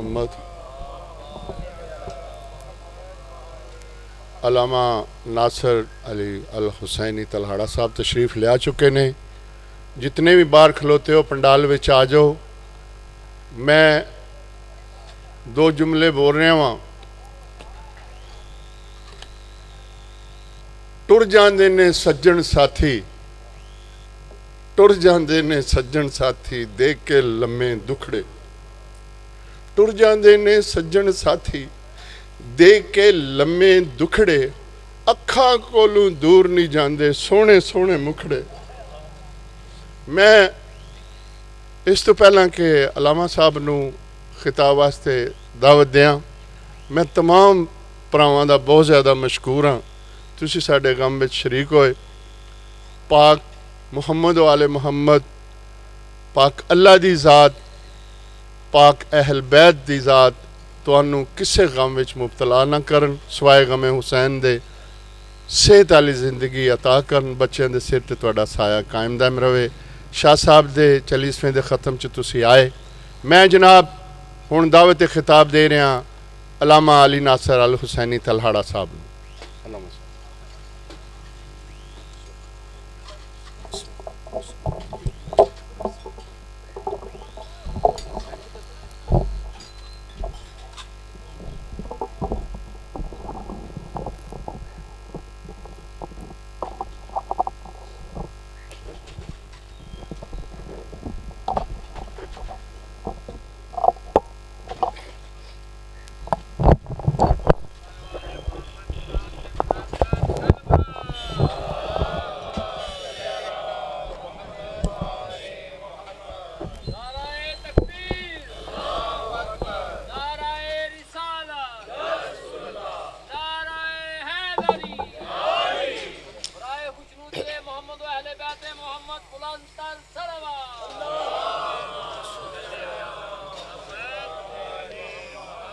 محمد علامہ ناصر علی الحسینی تلہاڑا صاحب تشریف لے آ چکے نے. جتنے بھی باہر کھلوتے ہو پنڈال وچ آ جاؤ. میں دو جملے بول رہا ہاں. ٹر جاندے نے سجن ساتھی، ٹر جاندے نے سجن ساتھی دیکھ کے لمے دکھڑے. ٹر جاندے نے سجن ساتھی دیکھ کے لمے دکھڑے، اکھاں کولوں دور نہیں جاندے سونے سونے مکھڑے. میں اس تو پہلا کہ علامہ صاحب نو خطاب واسطے دعوت دیاں، میں تمام پراواں دا بہت زیادہ مشکور ہاں. تسی ساڈے غم وچ شریک ہوئے. پاک محمد و آل محمد، پاک اللہ دی ذات، پاک اہل بیت دی ذات تانوں کسے غم وچ مبتلا نہ کرن سوائے غم حسین دے. صحت والی زندگی عطا کرن، بچیاں دے سر تے تہاڈا سایہ قائم دائم رہے. شاہ صاحب دے 40ویں دے ختم چ تسی آئے. میں جناب ہن دعوت خطاب دے رہا علامہ علی ناصر الحسینی تلہاڑا صاحب نو.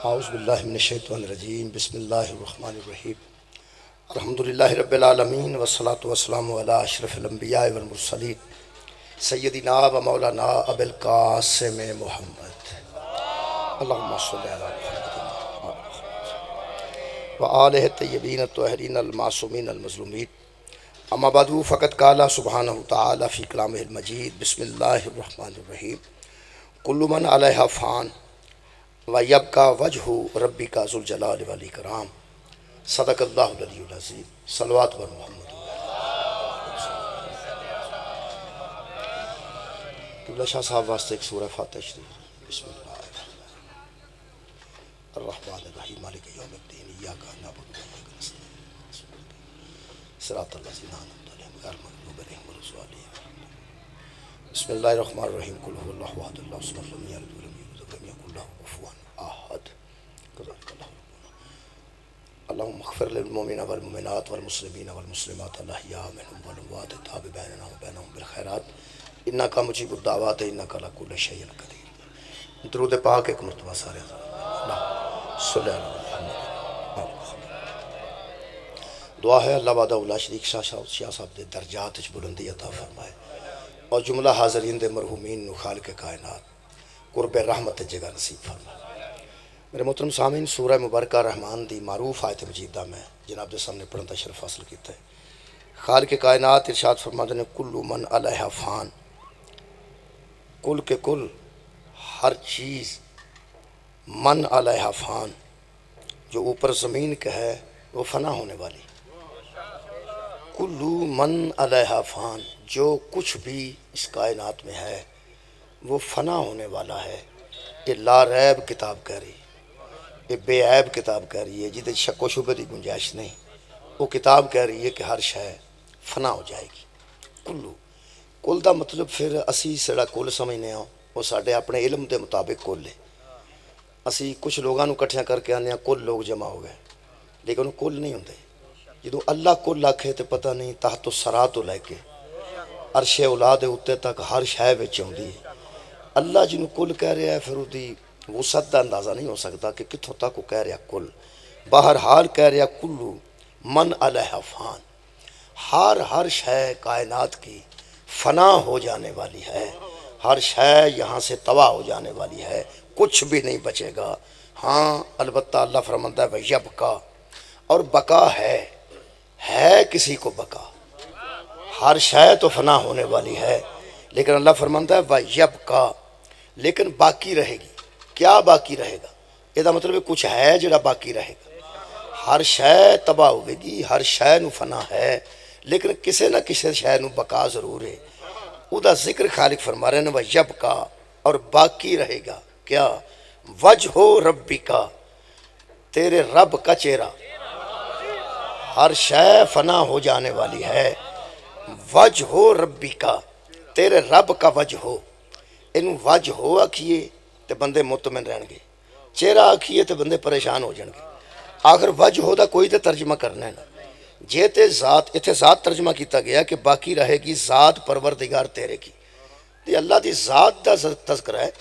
اعوذ باللہ من الشیطان الرجیم. بسم اللہ الرحمن الرحیم. الحمدللہ رب العالمین والصلاة والسلام علی اشرف الانبیاء والمرسلین سیدنا و مولانا ابی القاسم محمد اللہم صلی علی محمد و آلہ الطیبین الطاہرین المعصومین المظلومین. اما بعد فقد قال سبحانہ تعالی فی کلامہ المجید. بسم اللہ الرحمن الرحیم. کل من علیہا فان وَيَبْقَى وَجْهُ رَبِّكَ ذُو الْجَلَالِ وَالْإِكْرَامِ. صدق اللہ العلی العظیم. صلوات بر محمد. قبلہ شاہ صاحب واسطے ایک سورہ فاتح شریف. بسم اللہ الرحمن الرحیم. مالک یوم الدین ایاک نعبد و ایاک نستعین صراط الذین انعمت علیہم غیر المغضوب علیہم ولا الضالین. بسم اللہ الرحمن الرحیم. قل هو اللہ احد اللہ الصمد لم یلد ولم یولد ولم یکن لہ کفوا احد. اللہم اغفر للمؤمنین والمؤمنات والمسلمین والمسلمات الاحیاء منہم والاموات تاب بیننا و بینہم بالخیرات انکا مجیب الدعوات انکا علی کل شیء قدیر. درود پاک ایک مرتبہ سارے صلی اللہ علیہ وسلم. دعا ہے اللہ وحدہ لا شریک شاہ صاحب دے درجات وچ بلندی عطا فرمائے اور جملہ حاضرین دے مرحومین نو خالق کائنات قرب رحمت جگہ نصیب فرمائے. میرے محترم سامعین، سورہ مبارکہ رحمان دی معروف آیت مجیدہ میں جناب دے سامنے پڑھن دا شرف حاصل کیتا ہے. خالق کائنات ارشاد فرماتے ہیں کل من علیہ فان. کل کے کل ہر چیز من علیہ فان جو اوپر زمین کے ہے وہ فنا ہونے والی. کلو من علیہ فان جو کچھ بھی اس کائنات میں ہے وہ فنا ہونے والا ہے. یہ لا ریب کتاب کہہ رہی، یہ بے عیب کتاب کہہ رہی ہے جہدے شک و شبہ دی گنجائش نہیں. وہ کتاب کہہ رہی ہے کہ ہر شے فنا ہو جائے گی. کلو کل دا مطلب پھر اسی سڑا کل سمجھنے ہوں وہ ساڑھے اپنے علم دے مطابق کل ہے. اسی کچھ لوگاں نو کٹھیاں کر کے آنے ہیں کل لوگ جمع ہو گئے، لیکن وہ کل نہیں ہوندے. جدو اللہ کل آکھے تے پتہ نہیں تحت و سرا تو لے کے عرش اولاد اتے تک ہر شے وچ ہوندی ہے. اللہ جنوں کل کہہ رہا ہے پھر وہ دی وسعت دا اندازہ نہیں ہو سکتا کہ کتھوں تک وہ کہہ رہا کل. بہرحال کہہ رہا کلو من علیہ فان. ہر شے کائنات کی فنا ہو جانے والی ہے، ہر شے یہاں سے تباہ ہو جانے والی ہے. کچھ بھی نہیں بچے گا۔ ہاں البتہ اللہ فرماتا ہے وَيَبْقَى، اور بقا ہے کسی کو بقا، ہر شے تو فنا ہونے والی ہے، لیکن اللہ فرماتا ہے وَيَبْقَى، لیکن باقی رہے گی۔ کیا باقی رہے گا؟ یہ مطلب ہے کچھ ہے جڑا باقی رہے گا۔ ہر شے تباہ ہوئے گی، ہر شے نو فنا ہے، لیکن کسے نہ کسے شے نو بقا ضرور ہے۔ او دا ذکر خالق فرما رہے ہیں وَيَبْقَى، اور باقی رہے گا کیا؟ وجہ ربک، تیرے رب کا چہرہ۔ ہر شے فنا ہو جانے والی ہے، وجہ ربک، تیرے رب کا وجہ ہو۔ انہوں وجہ ہو آکھیے تے بندے مطمئن رہن گے، چہرہ آکھیے تے بندے پریشان ہو جان گے۔ آخر وجہ ہو دا کوئی تے ترجمہ کرنا ہے نا، جے تے ذات، اتھے ذات ترجمہ کیتا گیا کہ باقی رہے گی ذات پروردگار تیرے کی، تے اللہ دی ذات دا تذکرہ ہے،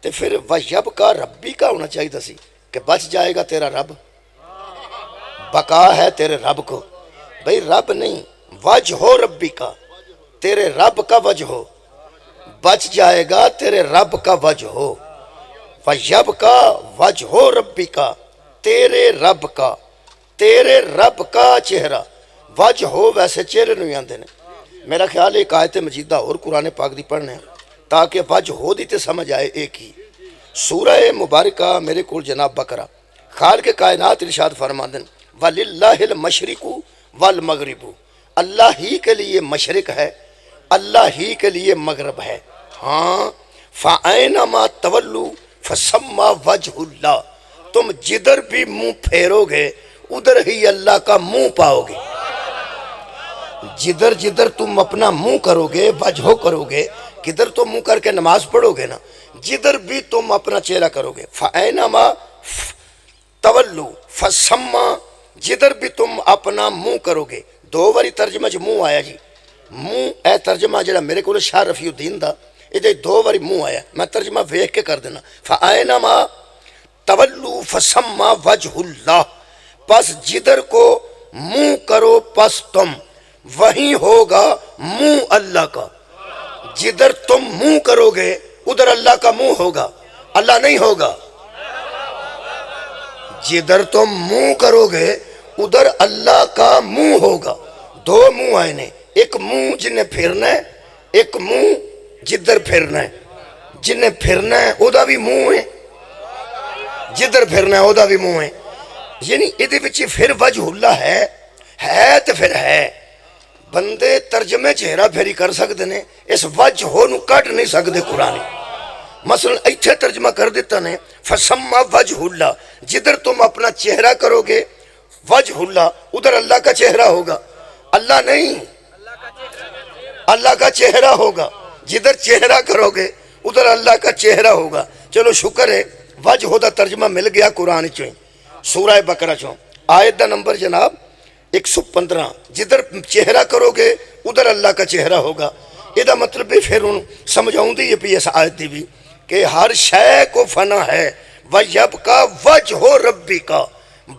تے پھر وَيَبْقَى ربی کا ہونا چاہیے تھا سی کہ بچ جائے گا تیرا رب، بقا ہے تیرے رب کو۔ بھئی رب نہیں، وجہ ربی کا، تیرے رب کا وجہ ہو، بچ جائے گا تیرے رب کا وجہ ہو۔ وَيَبْقَى وجہ ربی کا، تیرے رب کا، تیرے رب کا چہرہ۔ وجہ ہو ویسے چہرے نہیں آندے نے، میرا خیال ایک آیت مجیدہ اور قرآن پاک دی پڑھنے ہیں تاکہ وجہ ہو دی تے سمجھ آئے ایک ہی۔ سورہ مبارکہ میرے کول جناب بقرہ، خالق کائنات ارشاد فرماندن وَلِلَّهِ الْمَشْرِقُ وَالْمَغْرِبُ، اللہ ہی کے لیے مشرق ہے، اللہ ہی کے لیے مغرب ہے۔ ہاں فَأَيْنَمَا تَوَلُّوا فَثَمَّ وَجْهُ اللَّهِ، تم جدھر بھی منہ پھیرو گے ادھر ہی اللہ کا منہ پاؤ گے۔ جدھر جدھر تم اپنا منہ کرو گے، وجہ کرو گے، کدھر تو منہ کر کے نماز پڑھو گے نا، جدھر بھی تم اپنا چہرہ کرو گے، فَأَيْنَمَا تَوَلُّوا فَثَمَّ، جدھر بھی تم اپنا منہ کرو گے۔ دو باری ترجمہ جو منہ آیا جی، منہ اے ترجمہ جڑا میرے کو شاہ رفیع الدین دا، یہ دو باری منہ آیا، میں ترجمہ ویکھ کے کر دینا۔ فَأَيْنَمَا تَوَلُّوا فَثَمَّ وَجْهُ اللَّهِ، پس جدھر کو منہ کرو پس تم وہیں ہوگا منہ اللہ کا۔ جدھر تم منہ کرو گے ادھر اللہ کا منہ ہوگا، اللہ نہیں ہوگا۔ جدھر تم منہ کرو گے ادھر اللہ کا منہ ہوگا۔ دو منہ آئے نے، ایک منہ جنہیں پھرنا ہے، ایک منہ جدھر پھرنا ہے۔ جنہیں پھرنا ہے او دا بھی منہ ہے، جدھر پھرنا ہے او دا بھی منہ ہے، یعنی ادھے بچی پھر وجہ اللہ ہے تو پھر ہے۔ بندے ترجمے چہرہ پھری کر سکتے نے، اس وجہ ہو نو کٹ نہیں سکتے قرآن۔ مثلا ایتھے ترجمہ کر دیتا نے فَثَمَّ وَجْهُ اللَّهِ، جدھر تم اپنا چہرہ کرو گے وجہ اللہ، ادھر اللہ کا چہرہ ہوگا، اللہ نہیں، اللہ کا چہرہ ہوگا۔ جدھر چہرہ کرو گے ادھر اللہ کا چہرہ ہوگا۔ چلو شکر ہے وجہ دا ترجمہ مل گیا قرآن چویں، سورہ بقرہ چوں، آیت دا نمبر جناب 115۔ جدھر چہرہ کرو گے ادھر اللہ کا چہرہ ہوگا۔ یہ دا مطلب بھی پھر ان سمجھاؤں دی یہ بھی اس آیت دی بھی کہ ہر شے کو فنا ہے۔ وَيَبْقَى وَجْهُ رَبِّكَ،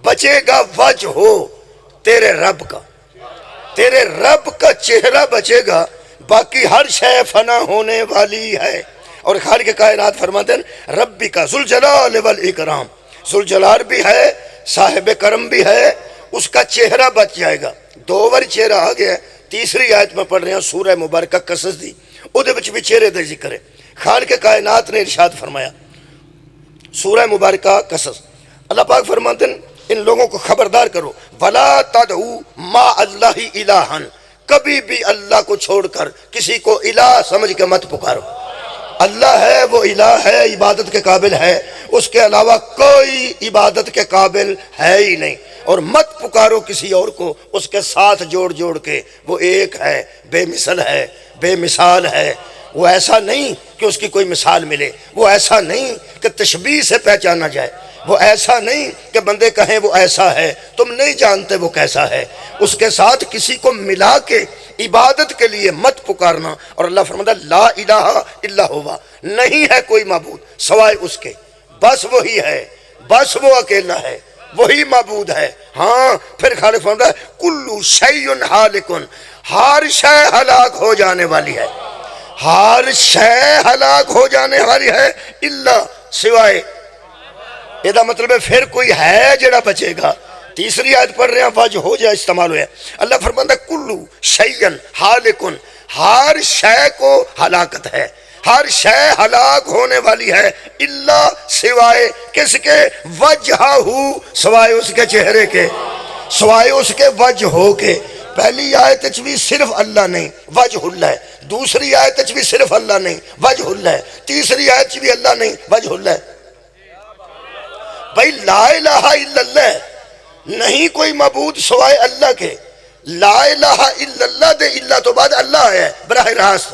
بچے گا وجہ ہو تیرے رب کا، تیرے رب کا چہرہ بچے گا، باقی ہر شے فنا ہونے والی ہے۔ اور خالق کائنات فرماتے ہیں ربی کا ذوالجلال والاکرام، ذوالجلال بھی ہے، صاحب کرم بھی ہے، اس کا چہرہ بچ جائے گا۔ دو بار چہرہ آ گیا ہے، تیسری آیت میں پڑھ رہے ہیں سورہ مبارکہ قصص دی، او دے بچ بھی چہرے دے ذکر ہے۔ خالق کائنات نے ارشاد فرمایا سورہ مبارکہ قصص، اللہ پاک فرماتے ہیں ان لوگوں کو خبردار کرو وَلَا تَدْعُوا مَعَ اللَّهِ إِلَٰهًا، کبھی بھی اللہ کو چھوڑ کر کسی کو الہ سمجھ کے مت پکارو۔ اللہ ہے وہ الہ ہے، عبادت کے قابل ہے، اس کے علاوہ کوئی عبادت کے قابل ہے ہی نہیں۔ اور مت پکارو کسی اور کو اس کے ساتھ جوڑ جوڑ کے، وہ ایک ہے، بے مثل ہے، بے مثال ہے۔ وہ ایسا نہیں کہ اس کی کوئی مثال ملے، وہ ایسا نہیں کہ تشبیہ سے پہچانا جائے، وہ ایسا نہیں کہ بندے کہیں وہ ایسا ہے، تم نہیں جانتے وہ کیسا ہے۔ اس کے ساتھ کسی کو ملا کے عبادت کے لیے مت پکارنا۔ اور اللہ فرماتا ہے لا الہ الا ہوا، نہیں ہے کوئی معبود سوائے اس کے، بس وہی ہے، بس وہ اکیلا ہے، وہی معبود ہے۔ ہاں پھر خالق فرماتا ہے کل شیء ہالک، ہر شے ہلاک ہو جانے والی ہے، ہر شے ہلاک ہو جانے والی ہے، الا سوائے یہ مطلب ہے پھر کوئی ہے جڑا بچے گا. تیسری آیت پڑھ رہے ہیں وجہ ہو جائے استعمال ہوا. اللہ فرماتا ہے کلو شیئن حالکن، ہر شے کو ہلاکت ہے، ہر شے ہلاک ہونے والی ہے، الا سوائے کس کے؟ وجہہ، سوائے اس کے چہرے کے، سوائے اس کے وجہ ہو کے. پہلی آیت بھی صرف اللہ نہیں وجہ اللہ ہے، دوسری آیت بھی صرف اللہ نہیں وجہ اللہ ہے، تیسری آیت بھی اللہ نہیں وجہ اللہ ہے. بھائی لا الہ الا اللہ، نہیں کوئی معبود سوائے اللہ کے. لا الہ الا اللہ دے اللہ تو بعد اللہ ہے براہ راست.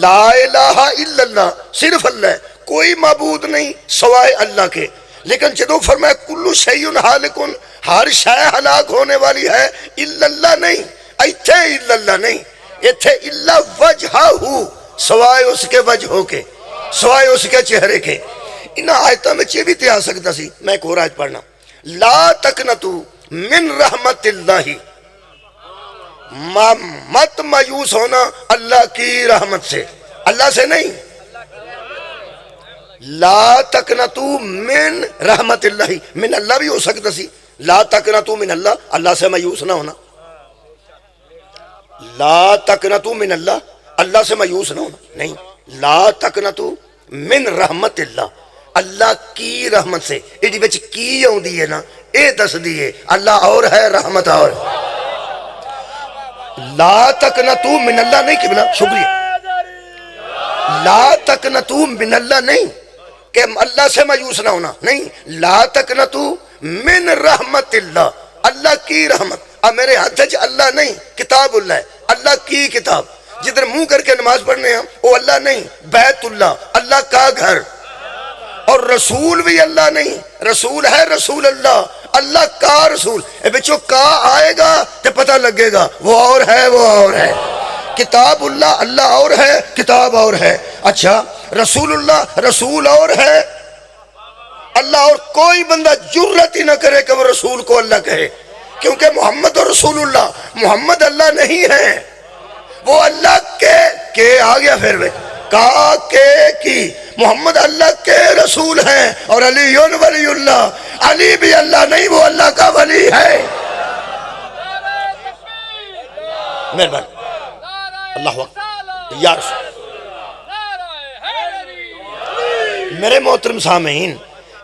لا الہ الا اللہ صرف اللہ ہے، کوئی معبود نہیں سوائے اللہ کے. لیکن جدو فرمایا کلو شیء حالکن، ہر شے ہلاک ہونے والی ہے، الا اللہ نہیں، ایتھے الا اللہ نہیں، ایتھے الا وجہہ، سوائے اس کے وجہ ہو کے، سوائے اس کے چہرے کے. انہاں آیتوں میں یہ بھی تے آ سکتا سی. میں ایک اور آیت پڑھنا. لا تقنطو من رحمت اللہ، مت مایوس ہونا اللہ کی رحمت سے، اللہ سے نہیں. لا تقنطو من رحمت اللہ، من اللہ بھی ہو سکتا سی. لا تقنطو من اللہ، اللہ سے مایوس نہ ہونا. لا تقنطو من اللہ، اللہ سے مایوس نہ ہونا نہیں. لا تقنطو من رحمت اللہ، اللہ کی رحمت سے. یہ بچ کی آؤندی ہے نا، اے دس دیئے اللہ اور ہے رحمت اور. لا تقنطو من اللہ نہیں قبلہ، شکریہ. لا تقنطو من اللہ نہیں کہ اللہ سے مایوس نہ ہونا نہیں. لا تقنطو من رحمت اللہ، اللہ کی رحمت. اب میرے ہاتھ سے اللہ نہیں، کتاب اللہ ہے، اللہ کی کتاب. جدھر منہ کر کے نماز پڑھنے ہیں وہ اللہ نہیں، بیت اللہ، اللہ کا گھر. اور رسول بھی اللہ نہیں، رسول ہے رسول اللہ، اللہ کا رسول. اے بچوں کا آئے گا تو پتہ لگے گا وہ اور ہے وہ اور ہے. کتاب اللہ، اللہ اور ہے، کتاب اور ہے. اچھا رسول اللہ، رسول اور ہے اللہ اور. کوئی بندہ جرت ہی نہ کرے کہ وہ رسول کو اللہ کہے، کیونکہ محمد اور رسول اللہ، محمد اللہ نہیں ہے، وہ اللہ کے آ گیا پھر وہ کا کی. محمد اللہ کے رسول ہیں اور علی ولی اللہ. علی بھی اللہ نہیں، وہ اللہ کا ولی ہے. مہربان اللہ اکبر یا رسول. میرے محترم سامعین،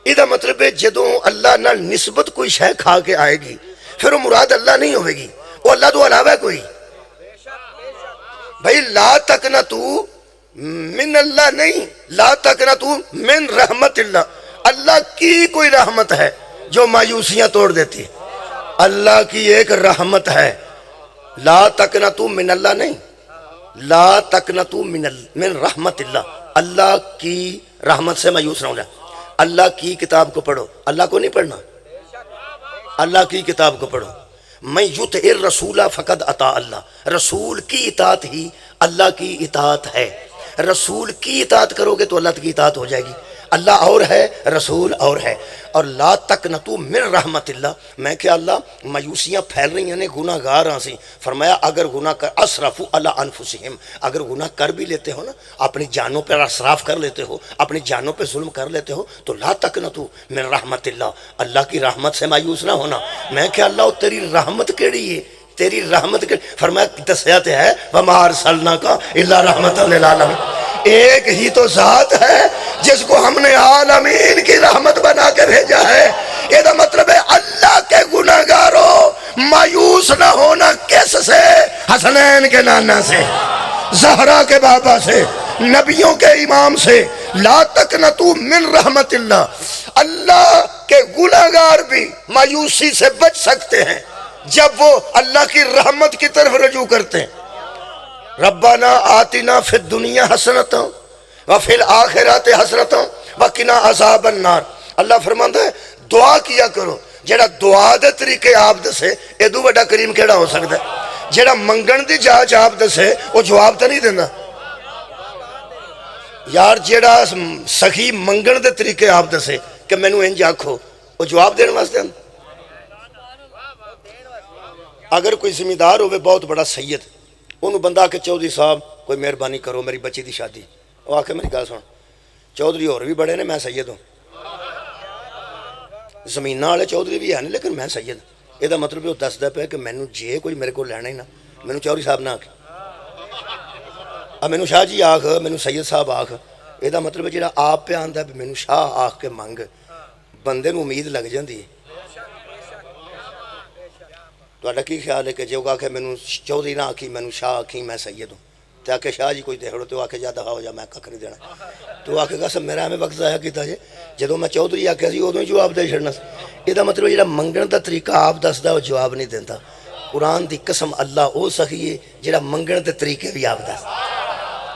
یہ مطلب ہے جدوں اللہ نال نسبت کوئی شے کھا کے آئے گی پھر وہ مراد اللہ نہیں ہوئے گی، وہ اللہ تو علاوہ ہے کوئی. بھائی لا تقنطو من اللہ نہیں، لا تقنطو من رحمت اللہ. اللہ کی کوئی رحمت ہے جو مایوسیاں توڑ دیتی ہے، اللہ کی ایک رحمت ہے. لا تقنطو من اللہ نہیں، لا تقنطو من رحمت اللہ، اللہ کی رحمت سے مایوس نہ ہو جائے. اللہ کی کتاب کو پڑھو، اللہ کو نہیں پڑھنا، اللہ کی کتاب کو پڑھو. میں یطع الرسول فقد اطاع اللہ، رسول کی اطاعت ہی اللہ کی اطاعت ہے. رسول کی اطاعت کرو گے تو اللہ کی اطاعت ہو جائے گی. اللہ اور ہے، رسول اور ہے. اور لا تقنطو من رحمت اللہ، میں کہ اللہ مایوسیاں پھیل رہی ہیں گناہ گار ہاں. فرمایا اگر گناہ کر اسرفوا علی انفسہم، اگر گناہ کر بھی لیتے ہو نا، اپنی جانوں پر اسراف کر لیتے ہو، اپنی جانوں پہ ظلم کر لیتے ہو، تو لا تقنطو من رحمت اللہ، اللہ کی رحمت سے مایوس نہ ہونا. میں کہ اللہ تیری رحمت کیڑی ہے، تیری رحمت کے. فرمایا دسیات ہے وما ارسلناک الا رحمت للعالمین، ایک ہی تو ذات ہے جس کو ہم نے عالمین کی رحمت بنا کے بھیجا ہے. یہ مطلب ہے اللہ کے گناہ گاروں مایوس نہ ہونا. کس سے؟ حسنین کے نانا سے، زہرا کے بابا سے، نبیوں کے امام سے. لا تقنطو من رحمت اللہ، اللہ کے گناہ گار بھی مایوسی سے بچ سکتے ہیں جب وہ اللہ کی رحمت کی طرف رجوع کرتے ہیں. ربنا آتنا فی الدنیا حسنۃ وفی الآخرۃ حسنۃ وقنا عذاب النار. اللہ فرماتا ہے دعا کیا کرو. جڑا دعا دے طریقے آپ دسے ادو بڑا کریم کیڑا ہو سکتا ہے؟ جڑا منگن دی جاچ آپ دسے وہ جواب تو نہیں دینا یار. جڑا سخی منگن دے طریقے آپ دسے کہ مینوں انج آکھو، وہ جواب دین واسطے. اگر کوئی زمیندار ہوئے بہت بڑا سید، انہوں بندہ کہ چودھری صاحب کوئی مہربانی کرو میری بچی دی شادی، وہ آکے میری گل سن چودھری اور بھی بڑے نے، میں سید ہوں، زمین والے چودھری بھی ہیں لیکن میں سید ہوں۔ یہ مطلب وہ دستا پیا کہ مینوں جے کوئی میرے کو لینا ہی نہ، مینوں چودھری صاحب نہ آکھ، مینوں شاہ جی آکھ، مینوں سید صاحب آکھ۔ یہ مطلب ہے جہاں آپ پہ آتا ہے مینوں شاہ آکھ کے منگ، بندے نوں امید لگ جاتی ہے۔ تہاڈا کی خیال ہے کہ جے وہ آکھے مینوں چودھری نہ آکھی، مینوں شاہ آکھی، میں سید ہوں، تو آکھے شاہ جی کوئی دیکھو، تو آکھے جا دفاع ہو جا، میں کھ نہیں دینا، تو آکھے گا سب میرا ہمیں وقت ضائع کیتا جے، جدوں میں چودھری آکھیا سی ادوں ہی جواب دے چھڑنا سی۔ یہ مطلب جہاں منگن دا طریقہ آپ دسدا وہ جواب نہیں دیتا۔ قرآن دی قسم اللہ او سخی ہے جہاں منگن دے طریقے بھی آپ دس۔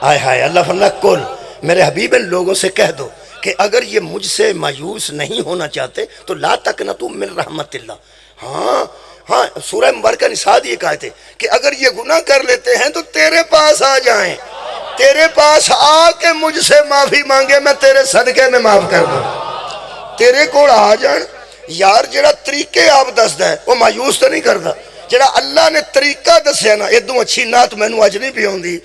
آئے ہائے، اللہ فرمایا کل میرے حبیب ان لوگوں سے کہہ دو کہ اگر یہ مجھ سے مایوس نہیں ہونا چاہتے تو لا تقنطوا من رحمت اللہ۔ ہاں سورہ مبارکہ نساء یہ کہا تھے کہ اگر یہ گناہ کر لیتے ہیں تو تیرے پاس آ جائیں، تیرے پاس آ کے مجھ سے معافی مانگے، میں تیرے صدقے میں معاف کر دوں، تیرے کو آ جان۔ یار جڑا طریقے آپ دسدا ہے وہ مایوس تو نہیں کرتا، جڑا اللہ نے طریقہ دسیا نا ادوں اچھی نعت مینوں اج نہیں پی آندی،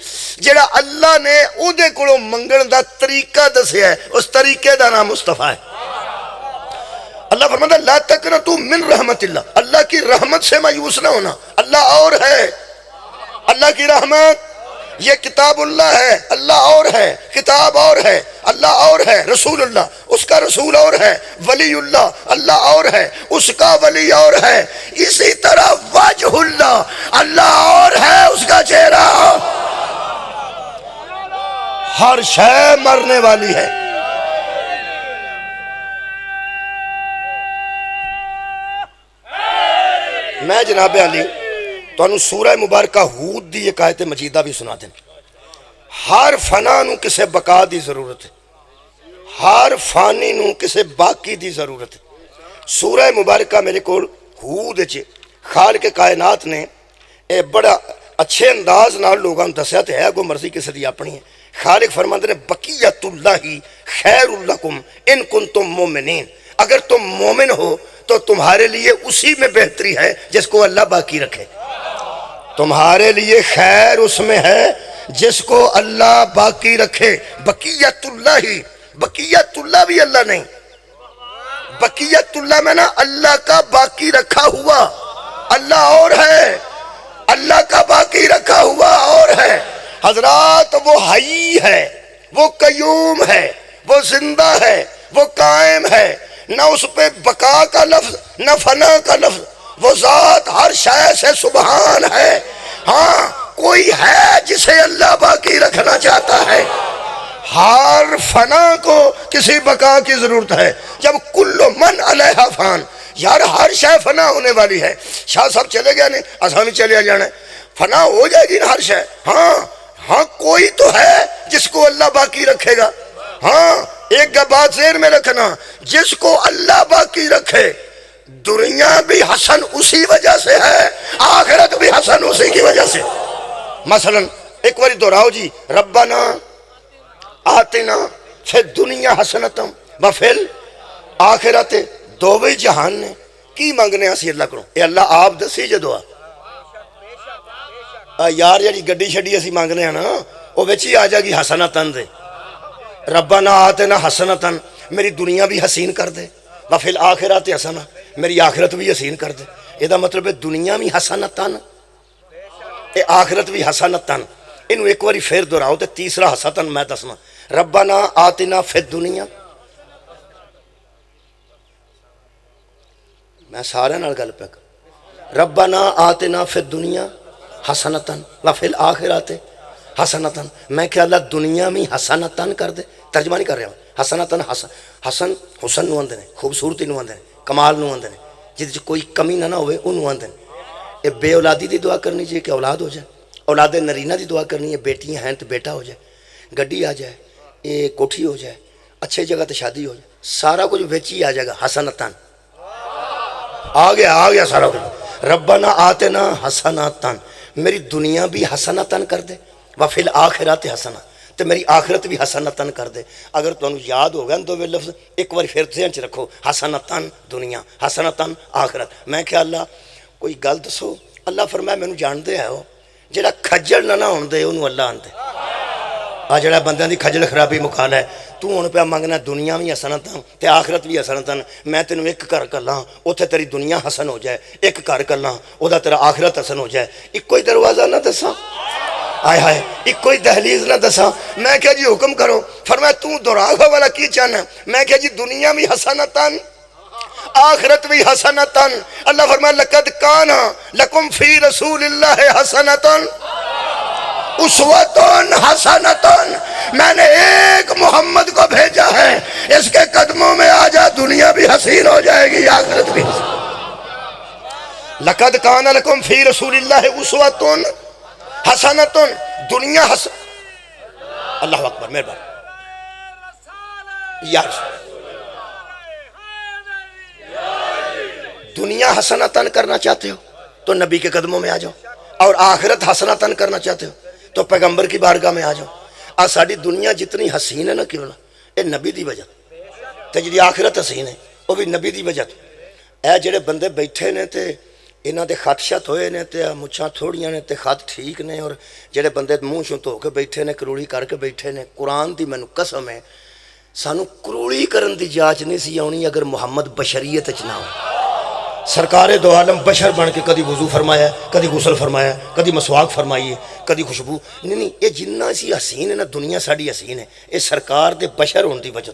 جڑا اللہ نے او دے کولوں منگن دا طریقہ دسیا ہے اس طریقے دا نام مصطفیٰ ہے۔ اللہ فرماتا ہے لا تقنطوا من رحمت اللہ، اللہ کی رحمت سے مایوس نہ ہونا۔ اللہ اور ہے، اللہ کی رحمت یہ کتاب اللہ ہے، اللہ اور ہے، کتاب اور ہے، اللہ اور ہے، رسول اللہ اس کا رسول اور ہے، ولی اللہ اللہ اور ہے، اس کا ولی اور ہے، اسی طرح وجہ اللہ اللہ اور ہے، اس کا چہرہ ہر شے مرنے والی ہے۔ میں جناب علی تو انہوں سورہ مبارکہ ہود دی ایک آیت مجیدہ بھی سنا دیں۔ ہر فنا نو کسے بقا دی ضرورت ہے، ہر فانی نو کسے باقی دی ضرورت ہے۔ سورہ مبارکہ میرے کو ہود چے خالق کائنات نے اے بڑا اچھے انداز نال لوگاں دسیا تے ہے کو مرضی کسے دی اپنی ہے۔ خالق فرماندے نے بقیت اللہ خیر لکم ان کنتم مومنین، اگر تم مومن ہو تو تمہارے لیے اسی میں بہتری ہے جس کو اللہ باقی رکھے، تمہارے لیے خیر اس میں ہے جس کو اللہ باقی رکھے۔ بقیت اللہ، بقیت اللہ بھی اللہ نہیں، بقیت اللہ میں نا اللہ کا باقی رکھا ہوا، اللہ اور ہے، اللہ کا باقی رکھا ہوا اور ہے۔ حضرات وہ حی ہے، وہ قیوم ہے، وہ زندہ ہے، وہ قائم ہے، نہ اس پہ بقا کا لفظ نہ فنا کا لفظ، وہ ذات ہر شے سے سبحان ہے۔ ہاں کوئی ہے جسے اللہ باقی رکھنا چاہتا ہے، ہر فنا کو کسی بقا کی ضرورت ہے۔ جب کل من علیہا فان، یار ہر شے فنا ہونے والی ہے، شاہ صاحب چلے گیا نہیں آسانی چلے جانا ہے، فنا ہو جائے گی نا ہر شے۔ ہاں کوئی تو ہے جس کو اللہ باقی رکھے گا۔ ہاں ایک بات ذہن میں رکھنا، جس کو اللہ باقی رکھے دنیا بھی حسن اسی وجہ سے ہے، آخرت بھی حسن اسی کی وجہ سے۔ مثلا ایک باری دہراؤ جی، ربنا آتنا فی الدنیا حسنۃ وفی الآخرۃ، دوویں جہان نے کی منگنے اسی اللہ کو، اے اللہ آپ دسی جے دعا۔ یار جی گڈی شڈی اسی مانگنے ہیں نا وہ وچ ہی آ جائے گی حسنتن دے، ربنا آتنا حسنتن، میری دنیا بھی حسین کر دے، وفی الآخرۃ حسنہ، میری آخرت بھی حسین کر دے۔ یہ مطلب ہے دنیا بھی حسنتن اے آخرت بھی حسنتن۔ انہوں ایک باری پھر دہراؤ تے تیسرا حسنتن میں دسنا، ربنا آتنا فی الدنیا، میں سارے نال گل پہ کر، ربنا آتنا فی الدنیا حسنتن وفی الآخرۃ حسنتن، میں کہ اللہ دنیا میں حسنتن کر دے، ترجمہ نہیں کر رہا ہوں، حسنتن حسن حسن نو آندے نے، خوبصورتی نو آندے نے، کمال نو آندے نے، جس کوئی کمی نہ ہوئے انہوں آندے نے۔ یہ بے اولادی دی دعا کرنی چاہیے کہ اولاد ہو جائے، اولاد نرینہ دی دعا کرنی ہے، بیٹیاں ہیں تو بیٹا ہو جائے، گڈی آ جائے، یہ کوٹھی ہو جائے، اچھے جگہ تے شادی ہو جائے، سارا کچھ وچ ہی آ جائے گا، حسنتن آ گیا سارا کچھ۔ ربنا آتنا حسنتن، میری دنیا بھی حسنتن کر دے، وفی الآخرۃ حسنہ، تو میری آخرت بھی حسنتن کر دے۔ اگر تمہیں یاد ہو گیا دو لفظ ایک بار پھر ذہن چ رکھو، حسنتن دنیا حسنتن آخرت۔ میں کہ اللہ کوئی گل دسو، اللہ فرمایا مینوں جانتے ہے وہ جڑا کھجل نہ ہون دے انہوں اللہ آندے، جڑا بندیاں دی کھجل خرابی مکالا ہے تو ہن پیا منگنا دنیا بھی حسنتاں تے آخرت بھی حسنتاں. میں تینوں ایک گھر کلاں اوتھے تیری دنیا حسن ہو جائے, ایک گھر کلاں او دا تیرا آخرت حسن ہو جائے. ایک ہی دروازہ نہ دساں, آئے ہائے ایک ہی دہلیز نہ دساں. میں کہا جی حکم کرو. فرمایا تو دراغا والا کی چاہنا؟ میں کہا جی دنیا بھی حسنتاں آخرت بھی حسنتاً. اللہ فرمایا لقد کان لکم فی رسول اللہ حسنتاً اسوۃ حسنتاً. میں نے ایک محمد کو بھیجا ہے, اس کے قدموں میں آ جا, دنیا بھی حسین ہو جائے گی, آخرت بھی حسین. لقد کان لکم فی رسول اللہ اسوۃ حسنتاً. دنیا حسن. اللہ اکبر, مہربان یار. دنیا حسنتاً کرنا چاہتے ہو تو نبی کے قدموں میں آ جاؤ, اور آخرت حسنتاً کرنا چاہتے ہو تو پیغمبر کی بارگاہ میں آ جاؤ. آج ساری دنیا جتنی حسین ہے نا کیوں نہ, یہ نبی دی وجہ تے جی آخرت حسین ہے وہ بھی نبی دی وجہ. اے جڑے بندے بیٹھے نے تے انہاں دے خط شت ہوئے نے تے مچھاں تھوڑیاں نے تے خط ٹھیک نے, اور جڑے بندے منہ شوں دھو کے بیٹھے نے, کروڑی کر کے بیٹھے نے, قرآن دی مینوں قسم ہے سانو کروڑی کرن دی جاچ نہیں سی آنی اگر محمد بشریت وچ نہ ہو. سرکار دو عالم بشر بن کے کدی وضو فرمایا, کدی غسل فرمایا, کدی مسواک فرمائیے, کدی خوشبو. نہیں یہ جنہ سی حسین ہے نا دنیا ساڑی حسین ہے, یہ سرکار دے بشر ہونے دی وجہ.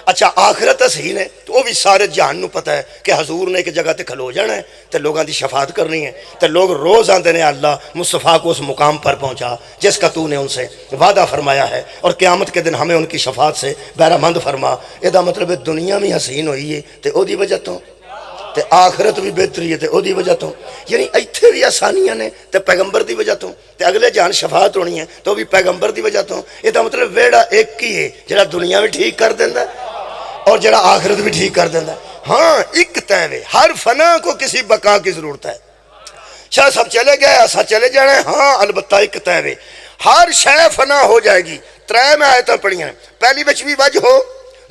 اچھا آخرت حسین ہے تو وہ بھی سارے جہان نو پتہ ہے کہ حضور نے ایک جگہ تے کھلو جانا ہے تے لوگاں دی شفاعت کرنی ہے, تے لوگ روز آندے نے اللہ مصطفیٰ کو اس مقام پر پہنچا جس کا تو نے ان سے وعدہ فرمایا ہے, اور قیامت کے دن ہمیں ان کی شفاعت سے بہرہ مند فرما. یہ دا مطلب ہے دنیا میں حسین ہوئی ہے تے او دی وجہ تو, تے آخرت بھی بہتری ہے تے او دی وجہ تو. یعنی ایتھے بھی آسانیاں نے تے پیغمبر دی وجہ تو, تے اگلے جان شفاعت ہونی ہے تو بھی پیغمبر دی وجہ تو. یہ دا مطلب ویڑا ایک ہی ہے جڑا دنیا بھی ٹھیک کر دیندا ہے اور جڑا آخرت بھی ٹھیک کر دیندا ہے. ہاں ایک تیوے, ہر فنا کو کسی بقا کی ضرورت ہے. شاہ صاحب چلے گئے ایسا چلے جانا ہے, ہاں البتہ ایک تیوے, ہر شے فنا ہو جائے گی. ترے میں آیتاں پڑھیاں, پہلی بچ بھی وجہ ہو,